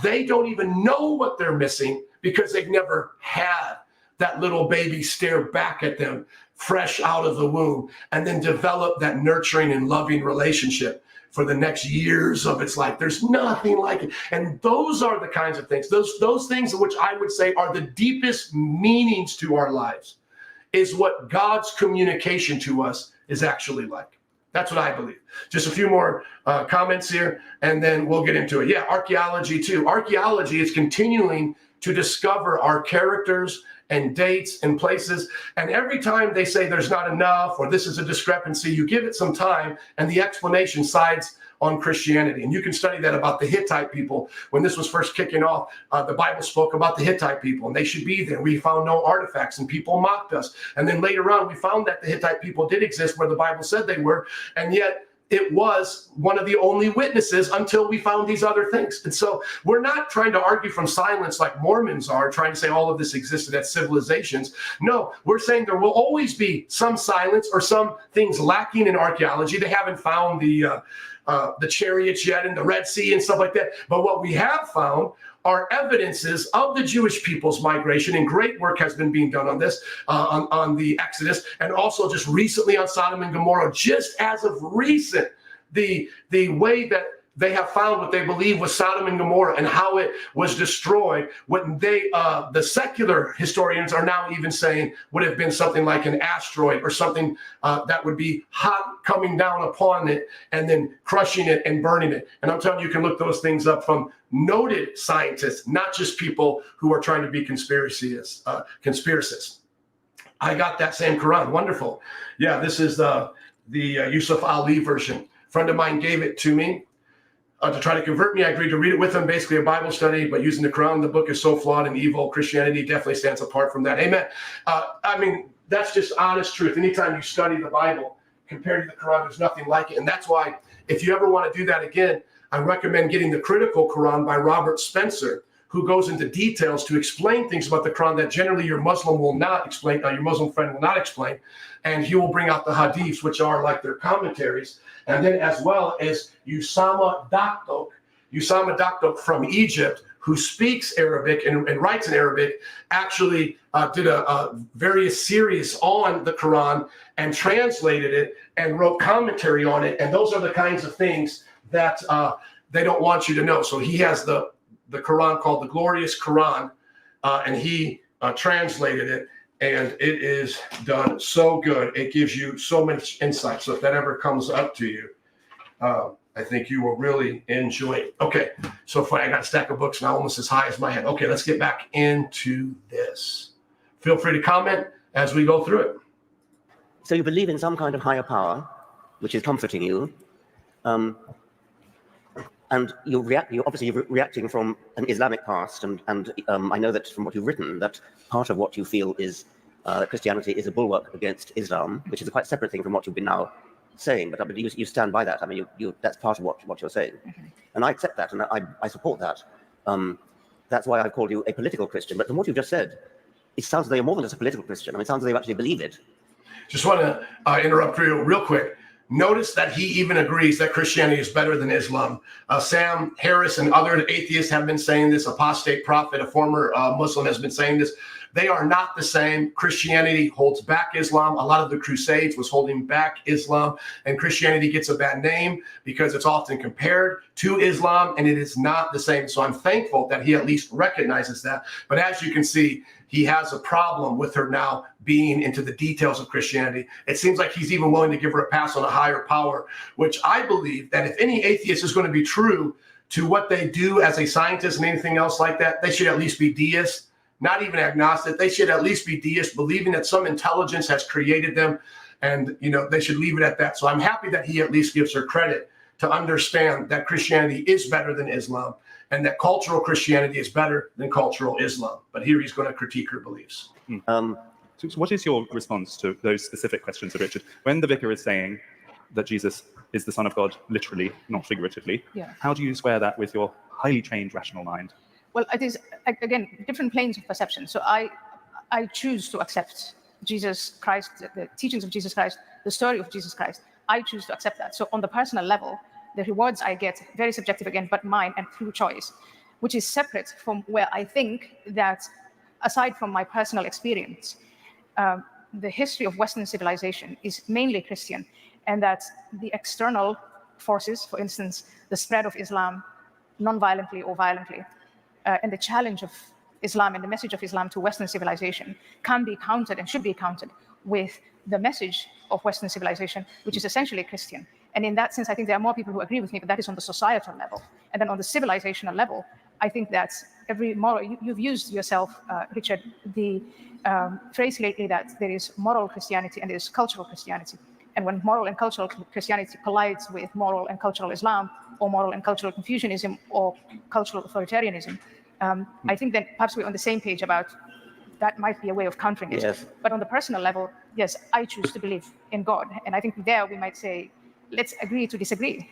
They don't even know what they're missing because they've never had that little baby stare back at them fresh out of the womb and then develop that nurturing and loving relationship for the next years of its life. There's nothing like it. And those are the kinds of things, those things which I would say are the deepest meanings to our lives is what God's communication to us is actually like. That's what I believe. Just a few more comments here, and then we'll get into it. Yeah, archaeology too. Archaeology is continuing to discover our characters and dates and places. And every time they say there's not enough or this is a discrepancy, you give it some time and the explanation sides on Christianity. And you can study that about the Hittite people. When this was first kicking off, the Bible spoke about the Hittite people and they should be there. We found no artifacts and people mocked us. And then later on, we found that the Hittite people did exist where the Bible said they were. And yet it was one of the only witnesses until we found these other things. And so we're not trying to argue from silence like Mormons are, trying to say all of this existed as civilizations. No, we're saying there will always be some silence or some things lacking in archaeology. They haven't found the chariots yet in the Red Sea and stuff like that. But what we have found are evidences of the Jewish people's migration, and great work has been being done on this, on the Exodus, and also just recently on Sodom and Gomorrah, just as of recent, the way that they have found what they believe was Sodom and Gomorrah and how it was destroyed. What the secular historians are now even saying would have been something like an asteroid or something that would be hot coming down upon it and then crushing it and burning it. And I'm telling you, you can look those things up from noted scientists, not just people who are trying to be conspiracists. I got that same Quran. Wonderful. Yeah, this is the Yusuf Ali version. A friend of mine gave it to me. To try to convert me, I agreed to read it with him, basically a Bible study, but using the Quran, the book is so flawed and evil. Christianity definitely stands apart from that. Amen. I mean, that's just honest truth. Anytime you study the Bible compared to the Quran, there's nothing like it. And that's why if you ever want to do that again, I recommend getting the Critical Quran by Robert Spencer, who goes into details to explain things about the Quran that generally your Muslim will not explain, your Muslim friend will not explain. And he will bring out the hadiths, which are like their commentaries. And then as well as Usama Dakdok from Egypt, who speaks Arabic and writes in Arabic, actually did a various series on the Quran and translated it and wrote commentary on it. And those are the kinds of things that they don't want you to know. So he has the Quran called the Glorious Quran, and he translated it. And it is done so good. It gives you so much insight. So if that ever comes up to you, I think you will really enjoy it. Okay, so funny. I got a stack of books now almost as high as my head. Okay, let's get back into this. Feel free to comment as we go through it. So you believe in some kind of higher power, which is comforting you, and you're obviously reacting from an Islamic past, and I know that from what you've written, that part of what you feel is that Christianity is a bulwark against Islam, which is a quite separate thing from what you've been now saying. But I mean, you stand by that. I mean, that's part of what you're saying, and I accept that, and I support that. That's why I've called you a political Christian. But from what you've just said, it sounds as though you're more than just a political Christian. I mean, it sounds as though you actually believe it. Just want to interrupt real quick. Notice that he even agrees that Christianity is better than Islam. Sam Harris and other atheists have been saying this. Apostate Prophet, a former Muslim, has been saying this. They are not the same. Christianity holds back Islam. A lot of the Crusades was holding back Islam, and Christianity gets a bad name because it's often compared to Islam, and it is not the same. So I'm thankful that he at least recognizes that. But as you can see, he has a problem with her now being into the details of Christianity. It seems like he's even willing to give her a pass on a higher power, which I believe that if any atheist is going to be true to what they do as a scientist and anything else like that, they should at least be deists, not even agnostic. They should at least be deists, believing that some intelligence has created them, and they should leave it at that. So I'm happy that he at least gives her credit to understand that Christianity is better than Islam, and that cultural Christianity is better than cultural Islam. But here he's going to critique her beliefs. So what is your response to those specific questions, Richard? When the vicar is saying that Jesus is the Son of God, literally, not figuratively, how do you square that with your highly trained rational mind? Well, it is, again, different planes of perception. So I choose to accept Jesus Christ, the teachings of Jesus Christ, the story of Jesus Christ. I choose to accept that. So on the personal level, the rewards I get, very subjective again, but mine and through choice, which is separate from where I think that, aside from my personal experience, the history of Western civilization is mainly Christian, and that the external forces, for instance, the spread of Islam, non-violently or violently, and the challenge of Islam and the message of Islam to Western civilization can be countered and should be countered with the message of Western civilization, which is essentially Christian. And in that sense, I think there are more people who agree with me, but that is on the societal level. And then on the civilizational level, I think that every moral, you've used yourself, Richard, the phrase lately that there is moral Christianity and there is cultural Christianity. And when moral and cultural Christianity collides with moral and cultural Islam, or moral and cultural Confucianism, or cultural authoritarianism, I think that perhaps we're on the same page about that might be a way of countering it. Yes. But on the personal level, yes, I choose to believe in God. And I think there we might say, let's agree to disagree.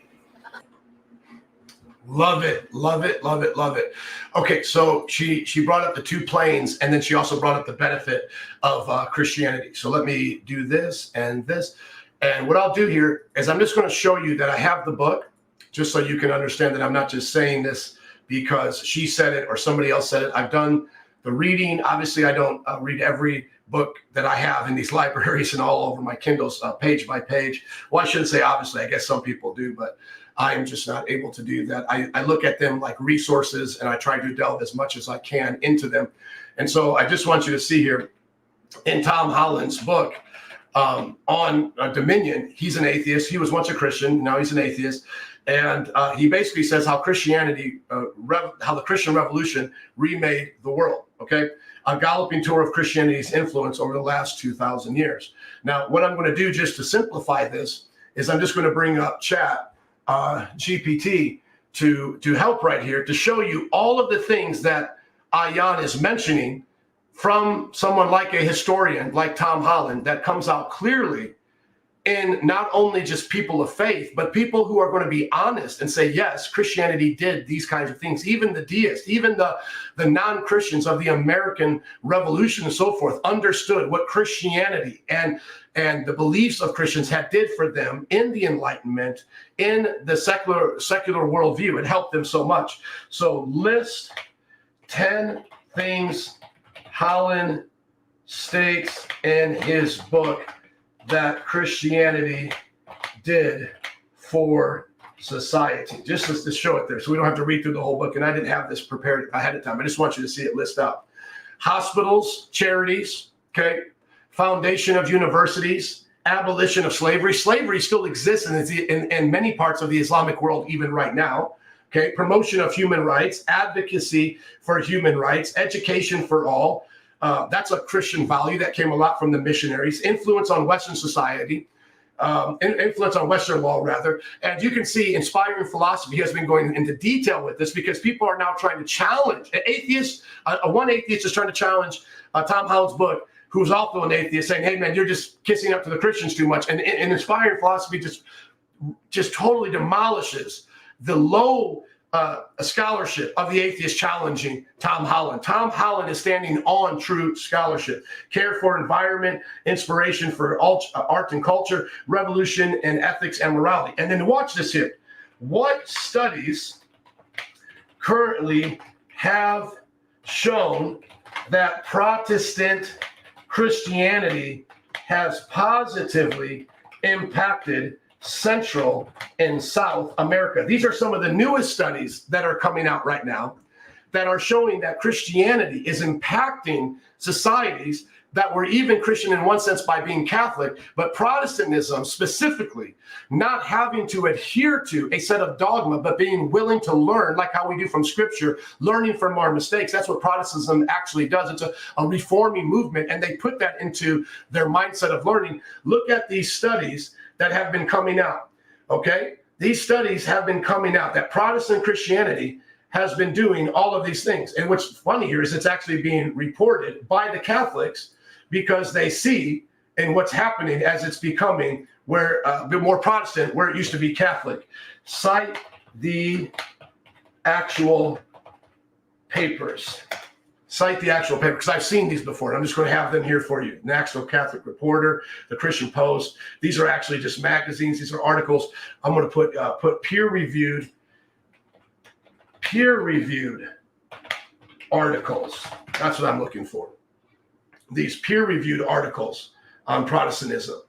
Love it, love it, love it, love it. Okay, so she brought up the two planes, and then she also brought up the benefit of Christianity. So let me do this and this. And what I'll do here is I'm just going to show you that I have the book, just so you can understand that I'm not just saying this because she said it or somebody else said it. I've done the reading. Obviously, I don't read every book that I have in these libraries and all over my Kindles, page by page. Well, I shouldn't say obviously. I guess some people do, but I'm just not able to do that. I look at them like resources, and I try to delve as much as I can into them. And so I just want you to see here in Tom Holland's book on Dominion, he's an atheist. He was once a Christian. Now he's an atheist. And he basically says how Christianity, how the Christian Revolution remade the world, okay? A galloping tour of Christianity's influence over the last 2,000 years. Now, what I'm going to do just to simplify this is I'm just going to bring up chat GPT to help right here to show you all of the things that Ayaan is mentioning from someone like a historian like Tom Holland that comes out clearly in not only just people of faith, but people who are going to be honest and say, yes, Christianity did these kinds of things. Even the deists, even the non-Christians of the American Revolution and so forth understood what Christianity and the beliefs of Christians did for them in the Enlightenment, in the secular worldview. It helped them so much. So list 10 things Holland states in his book that Christianity did for society. Just to show it there, so we don't have to read through the whole book. And I didn't have this prepared ahead of time. I just want you to see it list out. Hospitals, charities, okay, foundation of universities, abolition of slavery. Slavery still exists in many parts of the Islamic world even right now. Okay, promotion of human rights, advocacy for human rights, education for all. That's a Christian value that came a lot from the missionaries. Influence on Western society, influence on Western law, rather. And you can see inspiring philosophy has been going into detail with this because people are now trying to challenge. One atheist is trying to challenge Tom Holland's book, who's also an atheist, saying, hey, man, you're just kissing up to the Christians too much. And inspiring philosophy just totally demolishes the low scholarship of the atheist challenging Tom Holland. Tom Holland is standing on true scholarship. Care for environment, inspiration for art and culture, revolution and ethics and morality. And then watch this here. What studies currently have shown that Protestant Christianity has positively impacted Central and South America? These are some of the newest studies that are coming out right now that are showing that Christianity is impacting societies that were even Christian in one sense by being Catholic, but Protestantism specifically not having to adhere to a set of dogma, but being willing to learn, like how we do from Scripture, learning from our mistakes. That's what Protestantism actually does. It's a reforming movement, and they put that into their mindset of learning. Look at these studies that have been coming out, okay? These studies have been coming out that Protestant Christianity has been doing all of these things. And what's funny here is it's actually being reported by the Catholics because they see in what's happening as it's becoming where a bit more Protestant, where it used to be Catholic. Cite the actual papers. Cite the actual paper, because I've seen these before. And I'm just going to have them here for you. National Catholic Reporter, the Christian Post. These are actually just magazines. These are articles. I'm going to put peer-reviewed articles. That's what I'm looking for. These peer-reviewed articles on Protestantism.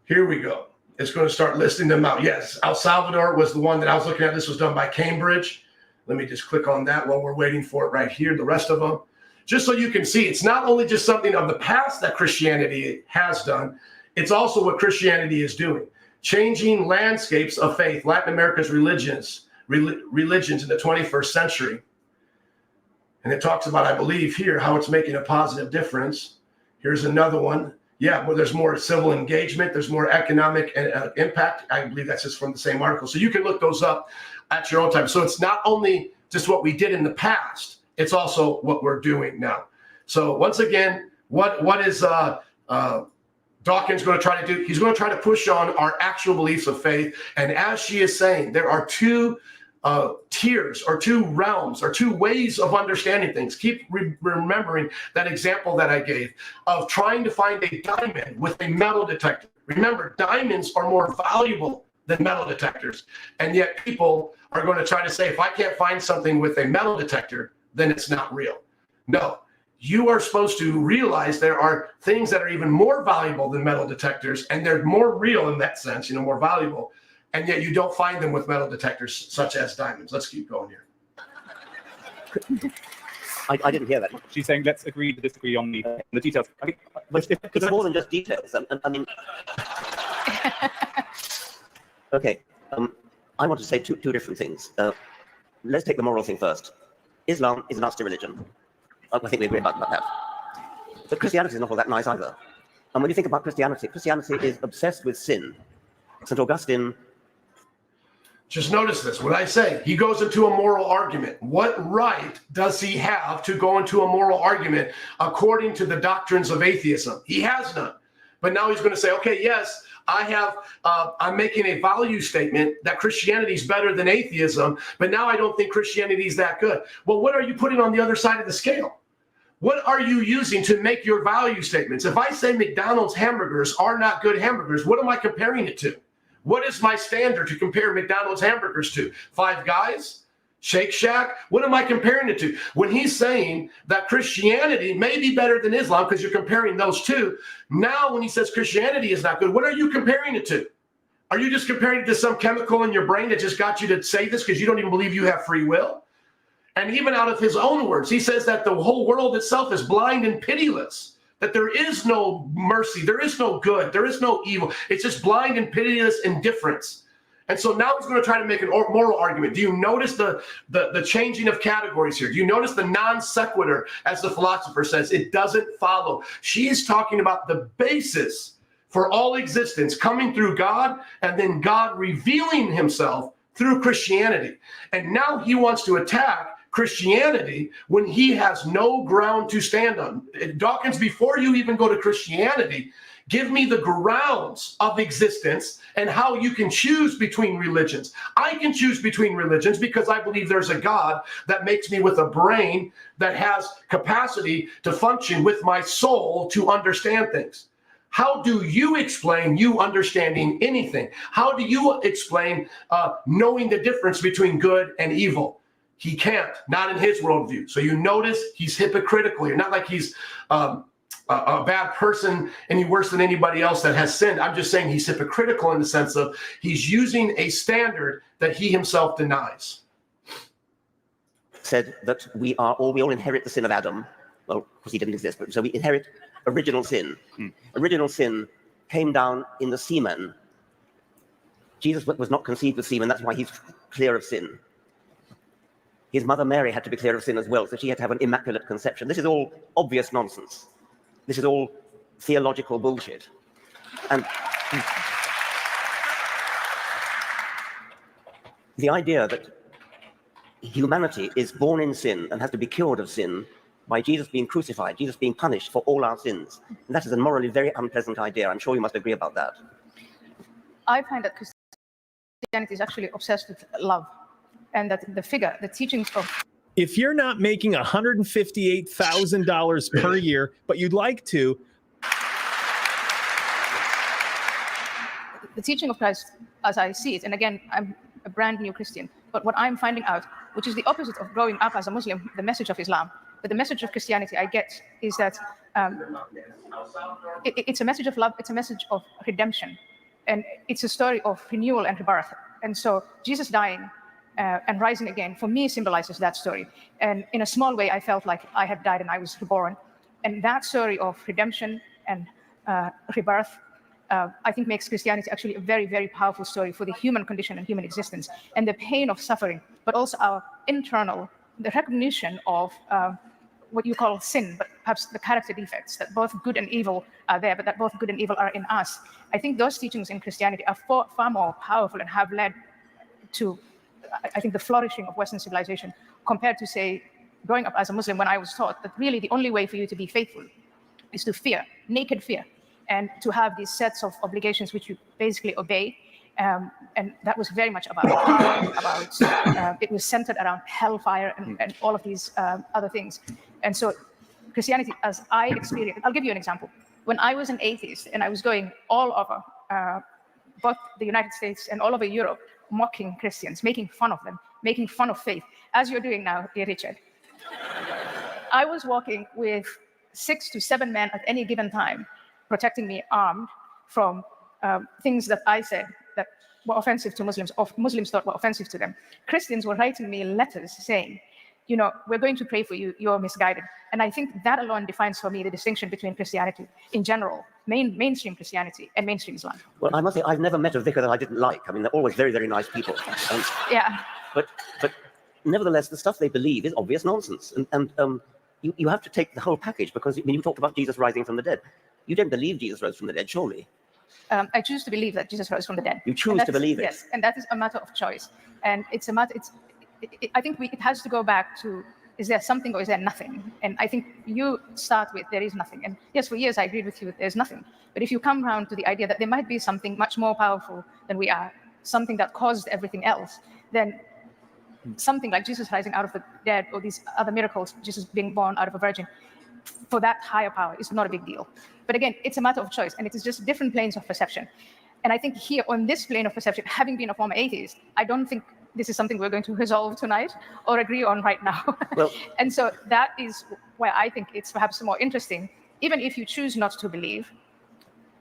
Here we go. It's going to start listing them out. Yes, El Salvador was the one that I was looking at. This was done by Cambridge. Let me just click on that while we're waiting for it right here, the rest of them. Just so you can see, it's not only just something of the past that Christianity has done, it's also what Christianity is doing. Changing landscapes of faith, Latin America's religions in the 21st century. And it talks about, I believe here, how it's making a positive difference. Here's another one. Yeah, well, there's more civil engagement. There's more economic impact. I believe that's just from the same article. So you can look those up at your own time. So it's not only just what we did in the past, it's also what we're doing now. So once again, what is Dawkins going to try to do? He's going to try to push on our actual beliefs of faith. And as she is saying, there are two tiers or two realms or two ways of understanding things. Keep remembering that example that I gave of trying to find a diamond with a metal detector. Remember, diamonds are more valuable than metal detectors. And yet people are going to try to say, if I can't find something with a metal detector, then it's not real. No, you are supposed to realize there are things that are even more valuable than metal detectors, and they're more real in that sense, more valuable. And yet you don't find them with metal detectors such as diamonds. Let's keep going here. I didn't hear that. She's saying, let's agree to disagree on the details. I mean, But it's more than just details. I mean, okay. I want to say two different things. Let's take the moral thing first. Islam is a nasty religion. I think we agree about that. But Christianity is not all that nice either. And when you think about Christianity, Christianity is obsessed with sin. St. Augustine. Just notice this. When I say he goes into a moral argument, what right does he have to go into a moral argument according to the doctrines of atheism? He has none. But now he's going to say, okay, yes, I'm making a value statement that Christianity is better than atheism, but now I don't think Christianity is that good. Well, what are you putting on the other side of the scale? What are you using to make your value statements? If I say McDonald's hamburgers are not good hamburgers, what am I comparing it to? What is my standard to compare McDonald's hamburgers to? Five Guys? Shake Shack? What am I comparing it to? When he's saying that Christianity may be better than Islam because you're comparing those two, now when he says Christianity is not good, what are you comparing it to? Are you just comparing it to some chemical in your brain that just got you to say this because you don't even believe you have free will? And even out of his own words, he says that the whole world itself is blind and pitiless, that there is no mercy, there is no good, there is no evil. It's just blind and pitiless indifference. And so now he's going to try to make an moral argument. Do you notice the changing of categories here? Do you notice the non sequitur, as the philosopher says? It doesn't follow. She is talking about the basis for all existence coming through God, and then God revealing himself through Christianity. And now he wants to attack Christianity when he has no ground to stand on. Dawkins, before you even go to Christianity, give me the grounds of existence and how you can choose between religions. I can choose between religions because I believe there's a God that makes me with a brain that has capacity to function with my soul to understand things. How do you explain you understanding anything? How do you explain knowing the difference between good and evil? He can't, not in his worldview. So you notice he's hypocritical here. Not like he's a bad person any worse than anybody else that has sinned. I'm just saying he's hypocritical in the sense of he's using a standard that he himself denies. Said that we all inherit the sin of Adam. Well, of course he didn't exist, but so we inherit original sin. Original sin came down in the semen. Jesus was not conceived with semen, that's why he's clear of sin. His mother Mary had to be clear of sin as well, so she had to have an immaculate conception. This is all obvious nonsense. This is all theological bullshit. And the idea that humanity is born in sin and has to be cured of sin by Jesus being crucified, Jesus being punished for all our sins, and that is a morally very unpleasant idea. I'm sure you must agree about that. I find that Christianity is actually obsessed with love, and that the teachings of... If you're not making $158,000 per year, but you'd like to... The teaching of Christ, as I see it, and again, I'm a brand new Christian, but what I'm finding out, which is the opposite of growing up as a Muslim, the message of Islam, but the message of Christianity I get is that it's a message of love, it's a message of redemption, and it's a story of renewal and rebirth. And so Jesus dying and rising again, for me, symbolizes that story. And in a small way, I felt like I had died and I was reborn. And that story of redemption and rebirth, I think makes Christianity actually a very, very powerful story for the human condition and human existence, and the pain of suffering, but also our internal the recognition of what you call sin, but perhaps the character defects, that both good and evil are there, but that both good and evil are in us. I think those teachings in Christianity are far more powerful and have led to, I think, the flourishing of Western civilization compared to, say, growing up as a Muslim when I was taught that really the only way for you to be faithful is to fear, naked fear, and to have these sets of obligations which you basically obey. And that was very much about power, it was centered around hellfire and all of these other things. And so Christianity, as I experienced, I'll give you an example. When I was an atheist and I was going all over both the United States and all over Europe, mocking Christians, making fun of them, making fun of faith, as you're doing now, dear Richard, I was walking with 6 to 7 men at any given time, protecting me armed from things that I said that were offensive to Muslims, or Muslims thought were offensive to them. Christians were writing me letters saying, you know, we're going to pray for you, you're misguided. And I think that alone defines for me the distinction between Christianity in general, mainstream Christianity and mainstream Islam. Well, I must say, I've never met a vicar that I didn't like. I mean, they're always very, very nice people. Yeah. But nevertheless, the stuff they believe is obvious nonsense. And you have to take the whole package, because when you talked about Jesus rising from the dead, you don't believe Jesus rose from the dead, surely? I choose to believe that Jesus rose from the dead. You choose to believe it? Yes, and that is a matter of choice. And it's a matter, I think it has to go back to, is there something or is there nothing? And I think you start with, there is nothing. And yes, for years I agreed with you, there's nothing. But if you come around to the idea that there might be something much more powerful than we are, something that caused everything else, then something like Jesus rising out of the dead, or these other miracles, Jesus being born out of a virgin, for that higher power is not a big deal. But again, it's a matter of choice, and it is just different planes of perception. And I think here, on this plane of perception, having been a former atheist, I don't think this is something we're going to resolve tonight or agree on right now. Well, and so that is where I think it's perhaps more interesting, even if you choose not to believe,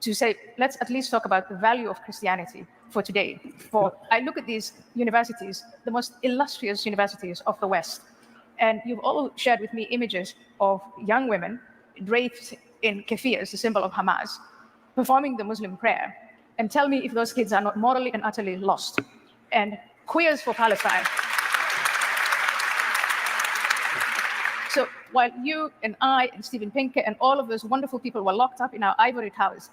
to say, let's at least talk about the value of Christianity for today. For I look at these universities, the most illustrious universities of the West, and you've all shared with me images of young women draped in kefirs, the symbol of Hamas, performing the Muslim prayer. And tell me if those kids are not morally and utterly lost. And Queers for Palestine. So while you and I and Stephen Pinker and all of those wonderful people were locked up in our ivory towers,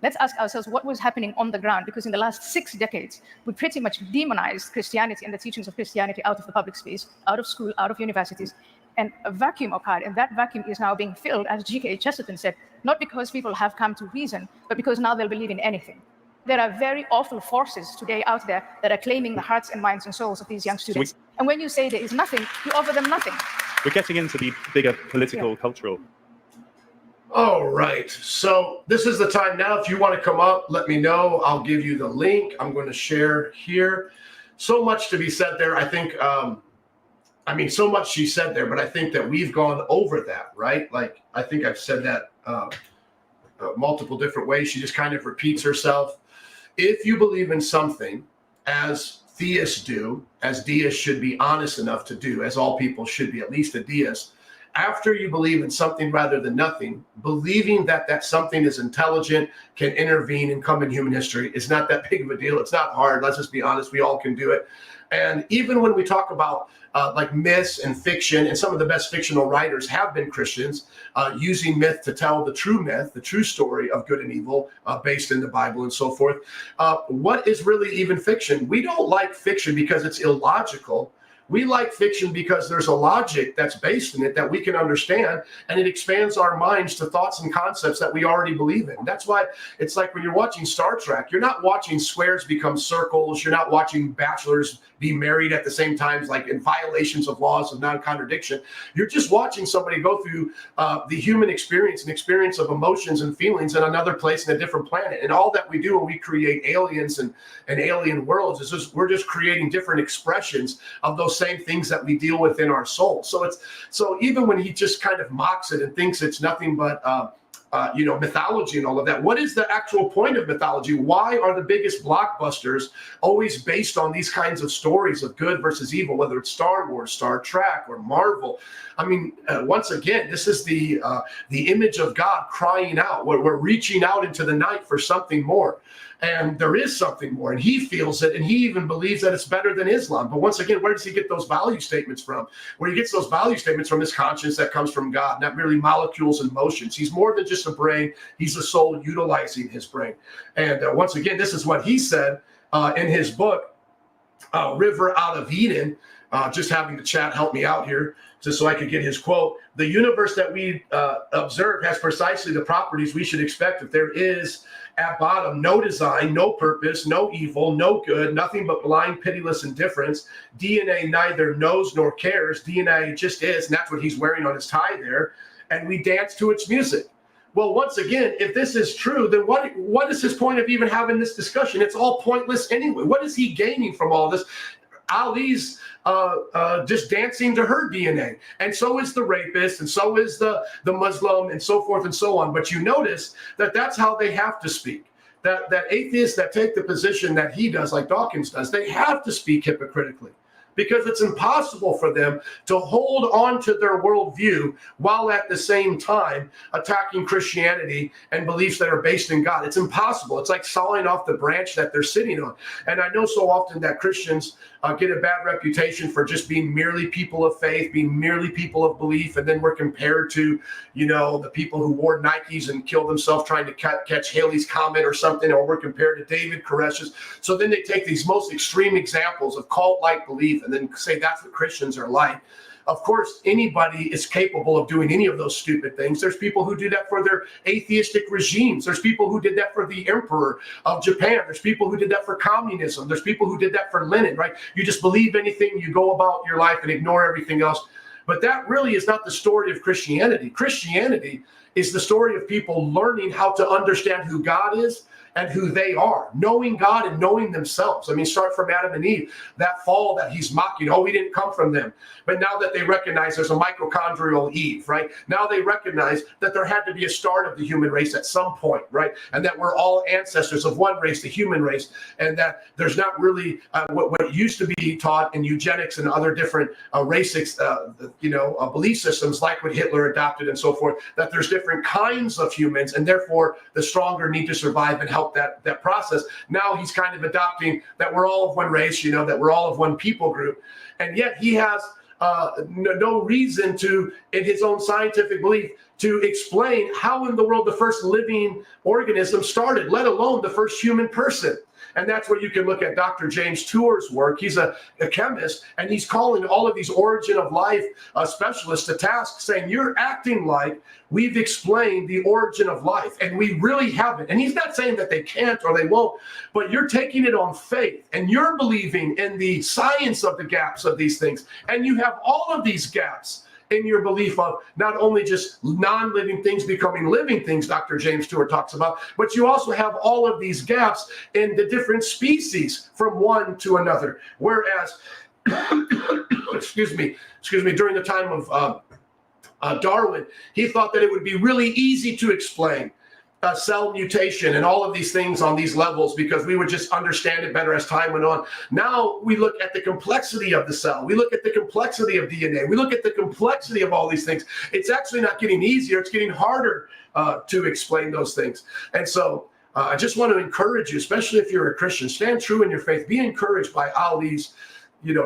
let's ask ourselves what was happening on the ground, because in the last 6 decades, we pretty much demonized Christianity and the teachings of Christianity out of the public space, out of school, out of universities, and a vacuum occurred, and that vacuum is now being filled, as G.K. Chesterton said, not because people have come to reason, but because now they'll believe in anything. There are very awful forces today out there that are claiming the hearts and minds and souls of these young students. And when you say there is nothing, you offer them nothing. We're getting into the bigger political, cultural. All right. So this is the time now. If you want to come up, let me know. I'll give you the link. I'm going to share here. So much to be said there. I think, so much she said there, but I think that we've gone over that, right? Like, I think I've said that multiple different ways. She just kind of repeats herself. If you believe in something, as theists do, as deists should be honest enough to do, as all people should be, at least a deist, after you believe in something rather than nothing, believing that that something is intelligent, can intervene and come in human history is not that big of a deal. It's not hard. Let's just be honest. We all can do it. And even when we talk about like myths and fiction, and some of the best fictional writers have been Christians, using myth to tell the true story of good and evil based in the Bible and so forth. What is really even fiction? We don't like fiction because it's illogical. We like fiction because there's a logic that's based in it that we can understand, and it expands our minds to thoughts and concepts that we already believe in. That's why it's like when you're watching Star Trek, you're not watching squares become circles. You're not watching bachelors be married at the same time, like in violations of laws of non-contradiction. You're just watching somebody go through the human experience, an experience of emotions and feelings in another place in a different planet. And all that we do when we create aliens and alien worlds is just, we're just creating different expressions of those same things that we deal with in our soul. So even when he just kind of mocks it and thinks it's nothing but mythology and all of that. What is the actual point of mythology? Why are the biggest blockbusters always based on these kinds of stories of good versus evil, whether it's Star Wars, Star Trek, or Marvel? I mean, once again, this is the image of God crying out. We're reaching out into the night for something more. And there is something more, and he feels it, and he even believes that it's better than Islam. But once again, where does he get those value statements from? Where he gets those value statements from his conscience that comes from God, not merely molecules and motions. He's more than just a brain. He's a soul utilizing his brain. And once again, this is what he said in his book, River Out of Eden. Just having the chat help me out here, just so I could get his quote. The universe that we observe has precisely the properties we should expect if there is at bottom no design, no purpose, no evil, no good, nothing but blind, pitiless indifference. DNA neither knows nor cares. DNA just is, and that's what he's wearing on his tie there. And we dance to its music. Well, once again, if this is true, then what is his point of even having this discussion? It's all pointless anyway. What is he gaining from all this? Ali's just dancing to her DNA, and so is the rapist, and so is the Muslim, and so forth and so on. But you notice that that's how they have to speak. That atheists that take the position that he does, like Dawkins does, they have to speak hypocritically, because it's impossible for them to hold on to their worldview while at the same time attacking Christianity and beliefs that are based in God. It's impossible. It's like sawing off the branch that they're sitting on. And I know so often that Christians get a bad reputation for just being merely people of faith, being merely people of belief, and then we're compared to, the people who wore Nikes and killed themselves trying to catch Halley's Comet or something, or we're compared to David Koresh's. So then they take these most extreme examples of cult-like belief and then say that's what Christians are like. Of course, anybody is capable of doing any of those stupid things. There's people who do that for their atheistic regimes. There's people who did that for the emperor of Japan. There's people who did that for communism. There's people who did that for Lenin, right? You just believe anything, you go about your life and ignore everything else. But that really is not the story of Christianity. Christianity is the story of people learning how to understand who God is and who they are, knowing God and knowing themselves. I mean, start from Adam and Eve, that fall that he's mocking. Oh, we didn't come from them. But now that they recognize there's a mitochondrial Eve, right? Now they recognize that there had to be a start of the human race at some point, right? And that we're all ancestors of one race, the human race, and that there's not really what used to be taught in eugenics and other different belief systems, like what Hitler adopted and so forth, that there's different kinds of humans, and therefore the stronger need to survive and help that process. Now he's kind of adopting that we're all of one race, that we're all of one people group. And yet he has no reason to, in his own scientific belief, to explain how in the world the first living organism started, let alone the first human person. And that's where you can look at Dr. James Tour's work. He's a chemist, and he's calling all of these origin of life specialists to task, saying, you're acting like we've explained the origin of life, and we really haven't. And he's not saying that they can't or they won't, but you're taking it on faith, and you're believing in the science of the gaps of these things. And you have all of these gaps in your belief of not only just non-living things becoming living things, Dr. James Stewart talks about, but you also have all of these gaps in the different species from one to another. Whereas, excuse me, during the time of Darwin, he thought that it would be really easy to explain cell mutation and all of these things on these levels because we would just understand it better as time went on. Now we look at the complexity of the cell. We look at the complexity of DNA. We look at the complexity of all these things. It's actually not getting easier. It's getting harder to explain those things. And so I just want to encourage you, especially if you're a Christian, stand true in your faith. Be encouraged by Ali's,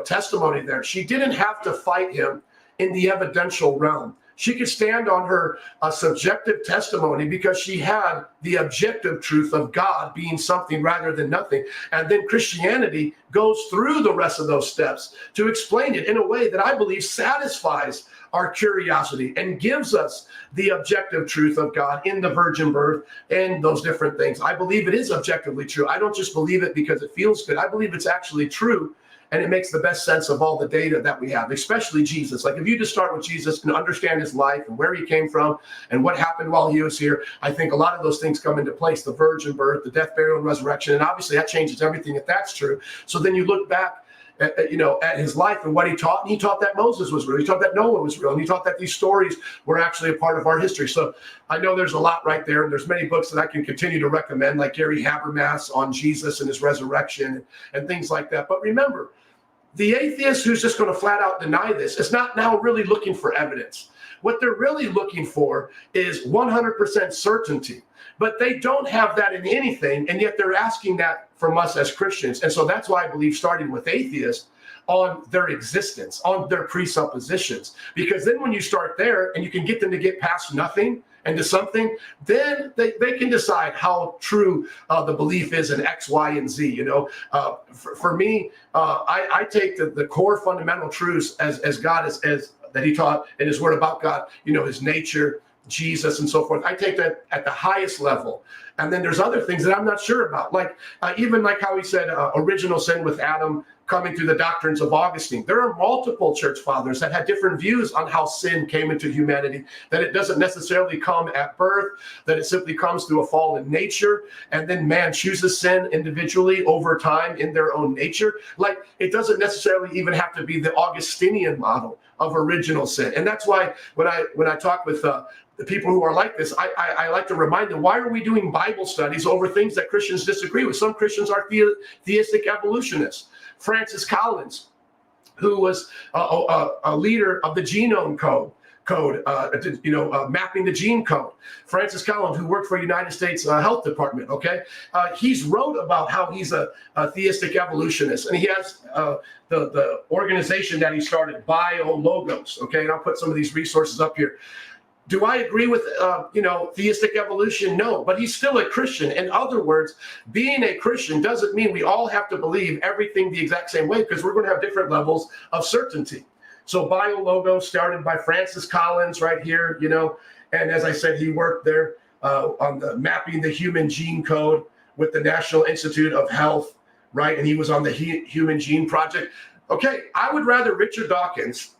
testimony there. She didn't have to fight him in the evidential realm. She could stand on her subjective testimony because she had the objective truth of God being something rather than nothing. And then Christianity goes through the rest of those steps to explain it in a way that I believe satisfies our curiosity and gives us the objective truth of God in the virgin birth and those different things. I believe it is objectively true. I don't just believe it because it feels good. I believe it's actually true. And it makes the best sense of all the data that we have, especially Jesus. Like if you just start with Jesus and understand his life and where he came from and what happened while he was here, I think a lot of those things come into place, the virgin birth, the death, burial, and resurrection. And obviously that changes everything if that's true. So then you look back at his life and what he taught. And he taught that Moses was real. He taught that Noah was real. And he taught that these stories were actually a part of our history. So I know there's a lot right there. And there's many books that I can continue to recommend, like Gary Habermas on Jesus and his resurrection and things like that. But remember, the atheist who's just going to flat out deny this is not now really looking for evidence. What they're really looking for is 100% certainty. But they don't have that in anything, and yet they're asking that from us as Christians. And so that's why I believe starting with atheists on their existence, on their presuppositions. Because then when you start there and you can get them to get past nothing and to something, then they can decide how true the belief is in X, Y, and Z. For me, I take the core fundamental truths as God as that he taught in his word about God, his nature, Jesus, and so forth. I take that at the highest level. And then there's other things that I'm not sure about, like even like how he said original sin with Adam coming through the doctrines of Augustine. There are multiple church fathers that had different views on how sin came into humanity, that it doesn't necessarily come at birth, that it simply comes through a fallen nature, and then man chooses sin individually over time in their own nature. Like, it doesn't necessarily even have to be the Augustinian model of original sin. And that's why when I talk with the people who are like this, I like to remind them, why are we doing Bible studies over things that Christians disagree with? Some Christians are theistic evolutionists. Francis Collins, who was a leader of the genome code, mapping the gene code. Francis Collins, who worked for United States Health Department, okay? He's wrote about how he's a theistic evolutionist, and he has the organization that he started, BioLogos, okay? And I'll put some of these resources up here. Do I agree with, theistic evolution? No, but he's still a Christian. In other words, being a Christian doesn't mean we all have to believe everything the exact same way, because we're going to have different levels of certainty. So BioLogos started by Francis Collins right here, and as I said, he worked there on the mapping the human gene code with the National Institute of Health, right? And he was on the Human Gene Project. Okay, I would rather Richard Dawkins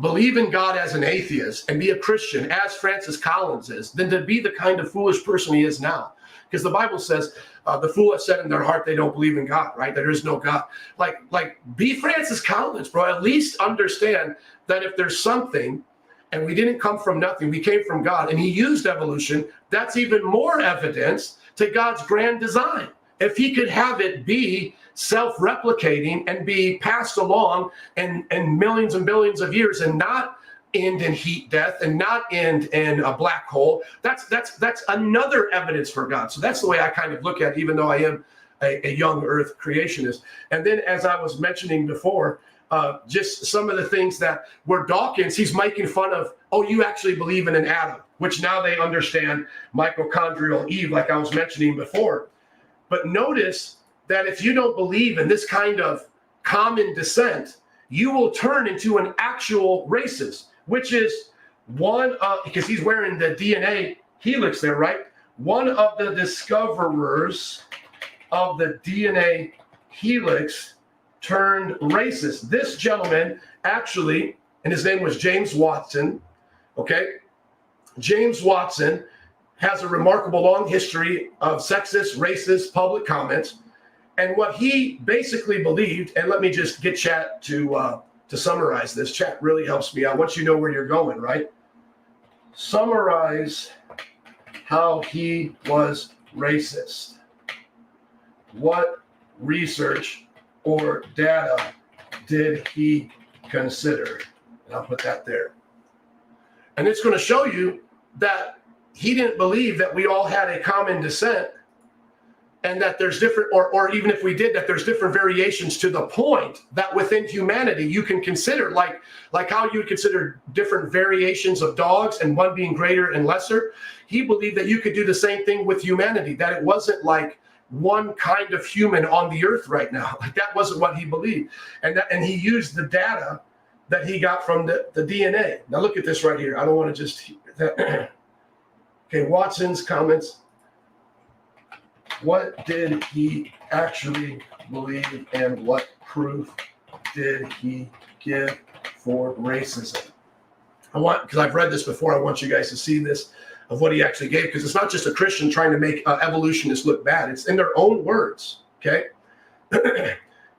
believe in God as an atheist and be a Christian as Francis Collins is than to be the kind of foolish person he is now. Because the Bible says the fool has said in their heart they don't believe in God, right? There is no God. Like be Francis Collins, bro. At least understand that if there's something and we didn't come from nothing, we came from God, and he used evolution, that's even more evidence to God's grand design. If he could have it be self-replicating and be passed along in millions and billions of years and not end in heat death and not end in a black hole, that's another evidence for God. So that's the way I kind of look at it, even though I am a young earth creationist. And then, as I was mentioning before, just some of the things that where Dawkins, he's making fun of, oh, you actually believe in an atom, which now they understand mitochondrial Eve, like I was mentioning before. But notice that if you don't believe in this kind of common descent, you will turn into an actual racist, which is one of, because he's wearing the DNA helix there, right? One of the discoverers of the DNA helix turned racist. This gentleman actually, and his name was James Watson, okay? James Watson has a remarkable long history of sexist, racist public comments. And what he basically believed, and let me just get chat to summarize this. Chat really helps me out once you know where you're going, right? Summarize how he was racist. What research or data did he consider? And I'll put that there. And it's going to show you that he didn't believe that we all had a common descent, and that there's different, or even if we did, that there's different variations to the point that within humanity you can consider, like how you would consider different variations of dogs and one being greater and lesser. He believed that you could do the same thing with humanity, that it wasn't like one kind of human on the earth right now. Like, that wasn't what he believed. And he used the data that he got from the DNA. Now look at this right here. I don't want to just, okay, Watson's comments. What did he actually believe, and what proof did he give for racism? Because I've read this before, I want you guys to see this, of what he actually gave, because it's not just a Christian trying to make evolutionists look bad. It's in their own words, okay?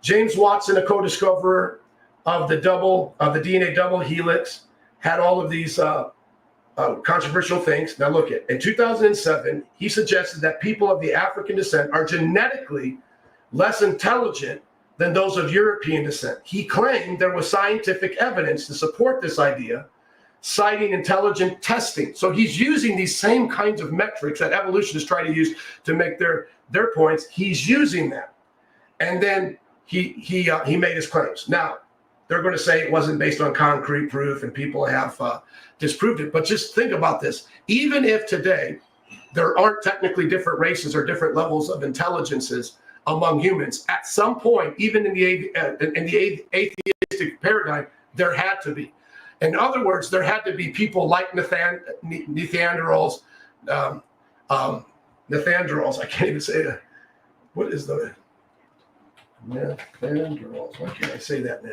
James Watson, a co-discoverer of the DNA double helix, had all of these controversial things. Now look at, in 2007, he suggested that people of the African descent are genetically less intelligent than those of European descent. He claimed there was scientific evidence to support this idea, citing intelligent testing. So he's using these same kinds of metrics that evolutionists try to use to make their points. He's using that. And then he made his claims. Now, they're going to say it wasn't based on concrete proof, and people have disproved it. But just think about this. Even if today there aren't technically different races or different levels of intelligences among humans, at some point, even in the atheistic paradigm, there had to be. In other words, there had to be people like Neanderthals. Neanderthals. I can't even say that. What is the Neanderthals? Why can't I say that now?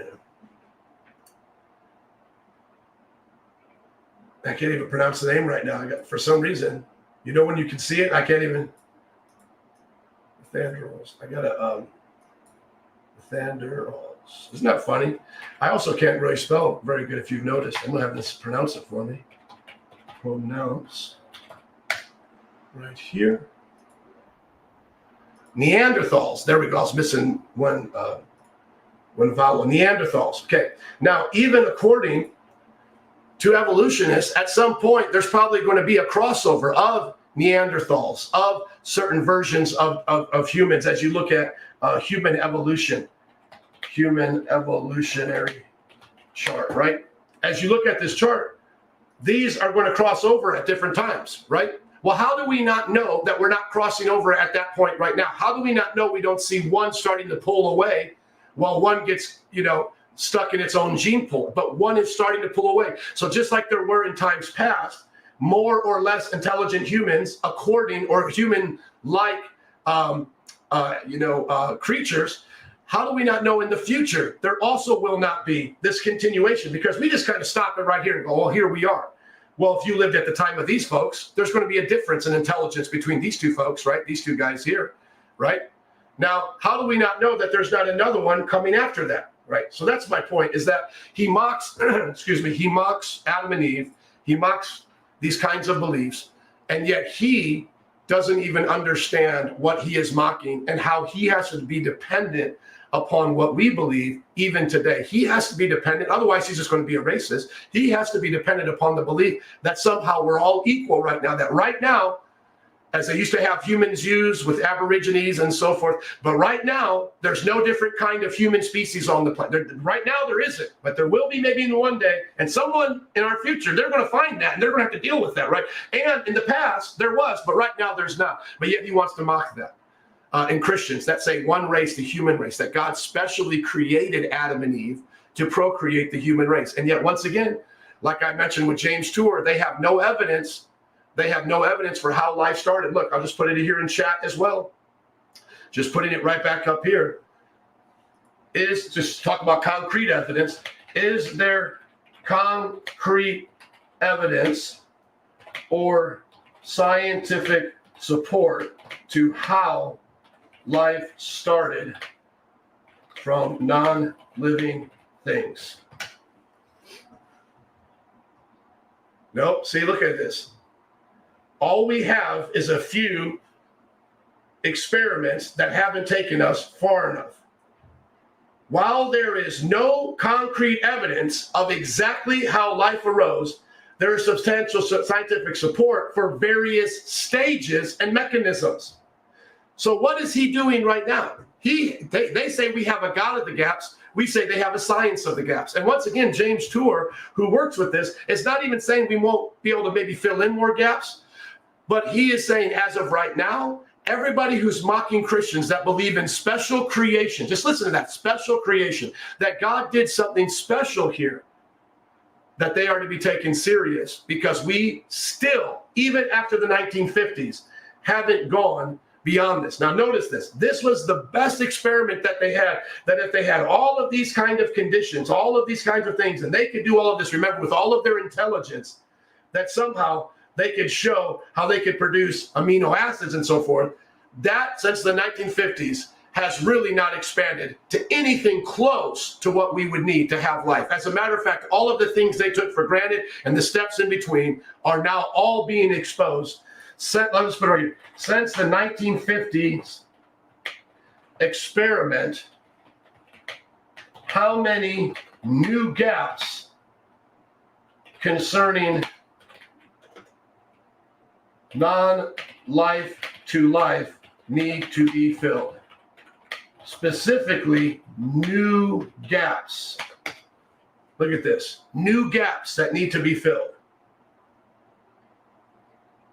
I can't even pronounce the name right now. For some reason, you know, when you can see it, I can't even. Neanderthals. I gotta Neanderthals. Isn't that funny? I also can't really spell very good. If you've noticed, I'm gonna have this pronounce it for me. Pronounce right here. Neanderthals. There we go. I was missing one vowel. Neanderthals. Okay. Now, even according to evolutionists, at some point, there's probably going to be a crossover of Neanderthals, of certain versions of humans as you look at human evolution, human evolutionary chart, right? As you look at this chart, these are going to cross over at different times, right? Well, how do we not know that we're not crossing over at that point right now? How do we not know we don't see one starting to pull away while one gets, stuck in its own gene pool, but one is starting to pull away. So just like there were in times past, more or less intelligent humans, or human-like, creatures, how do we not know in the future there also will not be this continuation? Because we just kind of stop it right here and go, well, here we are. Well, if you lived at the time of these folks, there's going to be a difference in intelligence between these two folks, right? These two guys here, right? Now, how do we not know that there's not another one coming after that? Right. So that's my point, is that he mocks, he mocks Adam and Eve. He mocks these kinds of beliefs. And yet he doesn't even understand what he is mocking and how he has to be dependent upon what we believe even today. He has to be dependent. Otherwise, he's just going to be a racist. He has to be dependent upon the belief that somehow we're all equal right now, that right now, as they used to have humans use with Aborigines and so forth. But right now, there's no different kind of human species on the planet. Right now, there isn't, but there will be maybe in one day. And someone in our future, they're going to find that, and they're going to have to deal with that, right? And in the past, there was, but right now, there's not. But yet he wants to mock that. In Christians, that say one race, the human race, that God specially created Adam and Eve to procreate the human race. And yet, once again, like I mentioned with James Tour, they have no evidence. They have no evidence for how life started. Look, I'll just put it here in chat as well. Just putting it right back up here. Is just talk about concrete evidence. Is there concrete evidence or scientific support to how life started from non-living things? Nope. See, look at this. All we have is a few experiments that haven't taken us far enough. While there is no concrete evidence of exactly how life arose, there is substantial scientific support for various stages and mechanisms. So what is he doing right now? They say we have a God of the gaps. We say they have a science of the gaps. And once again, James Tour, who works with this, is not even saying we won't be able to maybe fill in more gaps. But he is saying, as of right now, everybody who's mocking Christians that believe in special creation, just listen to that, special creation, that God did something special here, that they are to be taken serious, because we still, even after the 1950s, haven't gone beyond this. Now, notice this. This was the best experiment that they had, that if they had all of these kind of conditions, all of these kinds of things, and they could do all of this, remember, with all of their intelligence, that somehow they could show how they could produce amino acids and so forth. That, since the 1950s, has really not expanded to anything close to what we would need to have life. As a matter of fact, all of the things they took for granted and the steps in between are now all being exposed. Since the 1950s experiment, how many new gaps concerning non-life to life need to be filled? Specifically, new gaps. Look at this. New gaps that need to be filled.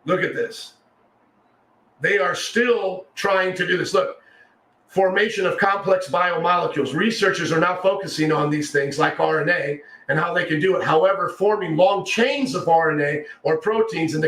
Look at this. They are still trying to do this. Look, formation of complex biomolecules. Researchers are now focusing on these things like RNA and how they can do it. However, forming long chains of RNA or proteins in the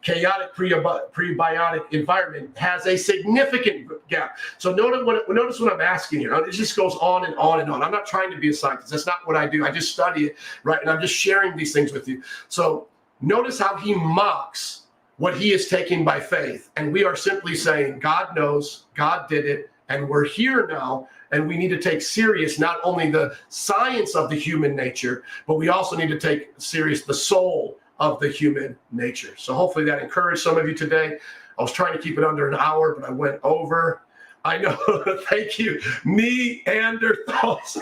chaotic prebiotic environment has a significant gap. So notice what I'm asking here. It just goes on and on and on. I'm not trying to be a scientist. That's not what I do. I just study it, right? And I'm just sharing these things with you. So notice how he mocks what he is taking by faith. And we are simply saying, God knows, God did it, and we're here now, and we need to take serious not only the science of the human nature, but we also need to take serious the soul of the human nature. So hopefully that encouraged some of you today. I was trying to keep it under an hour, but I went over. I know. Thank you. Neanderthals.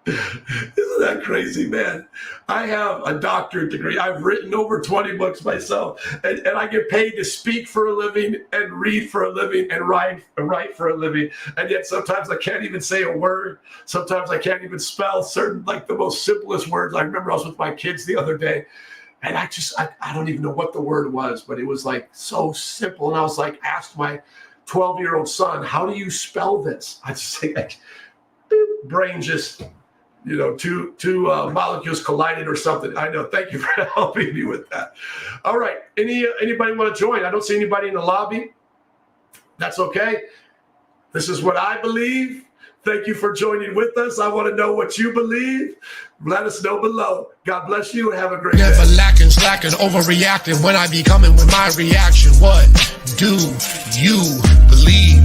Isn't that crazy, man? I have a doctorate degree. I've written over 20 books myself, and I get paid to speak for a living and read for a living and write for a living. And yet sometimes I can't even say a word. Sometimes I can't even spell certain, like the most simplest words. I remember I was with my kids the other day, and I don't even know what the word was, but it was like so simple. And I was like, asked my 12-year-old son, how do you spell this? I just say, like, brain just... two molecules collided or something. I know. Thank you for helping me with that. All right. Anybody want to join? I don't see anybody in the lobby. That's okay. This is what I believe. Thank you for joining with us. I want to know what you believe. Let us know below. God bless you and have a great day. Never lacking, slacking, overreacting when I be coming with my reaction. What do you believe?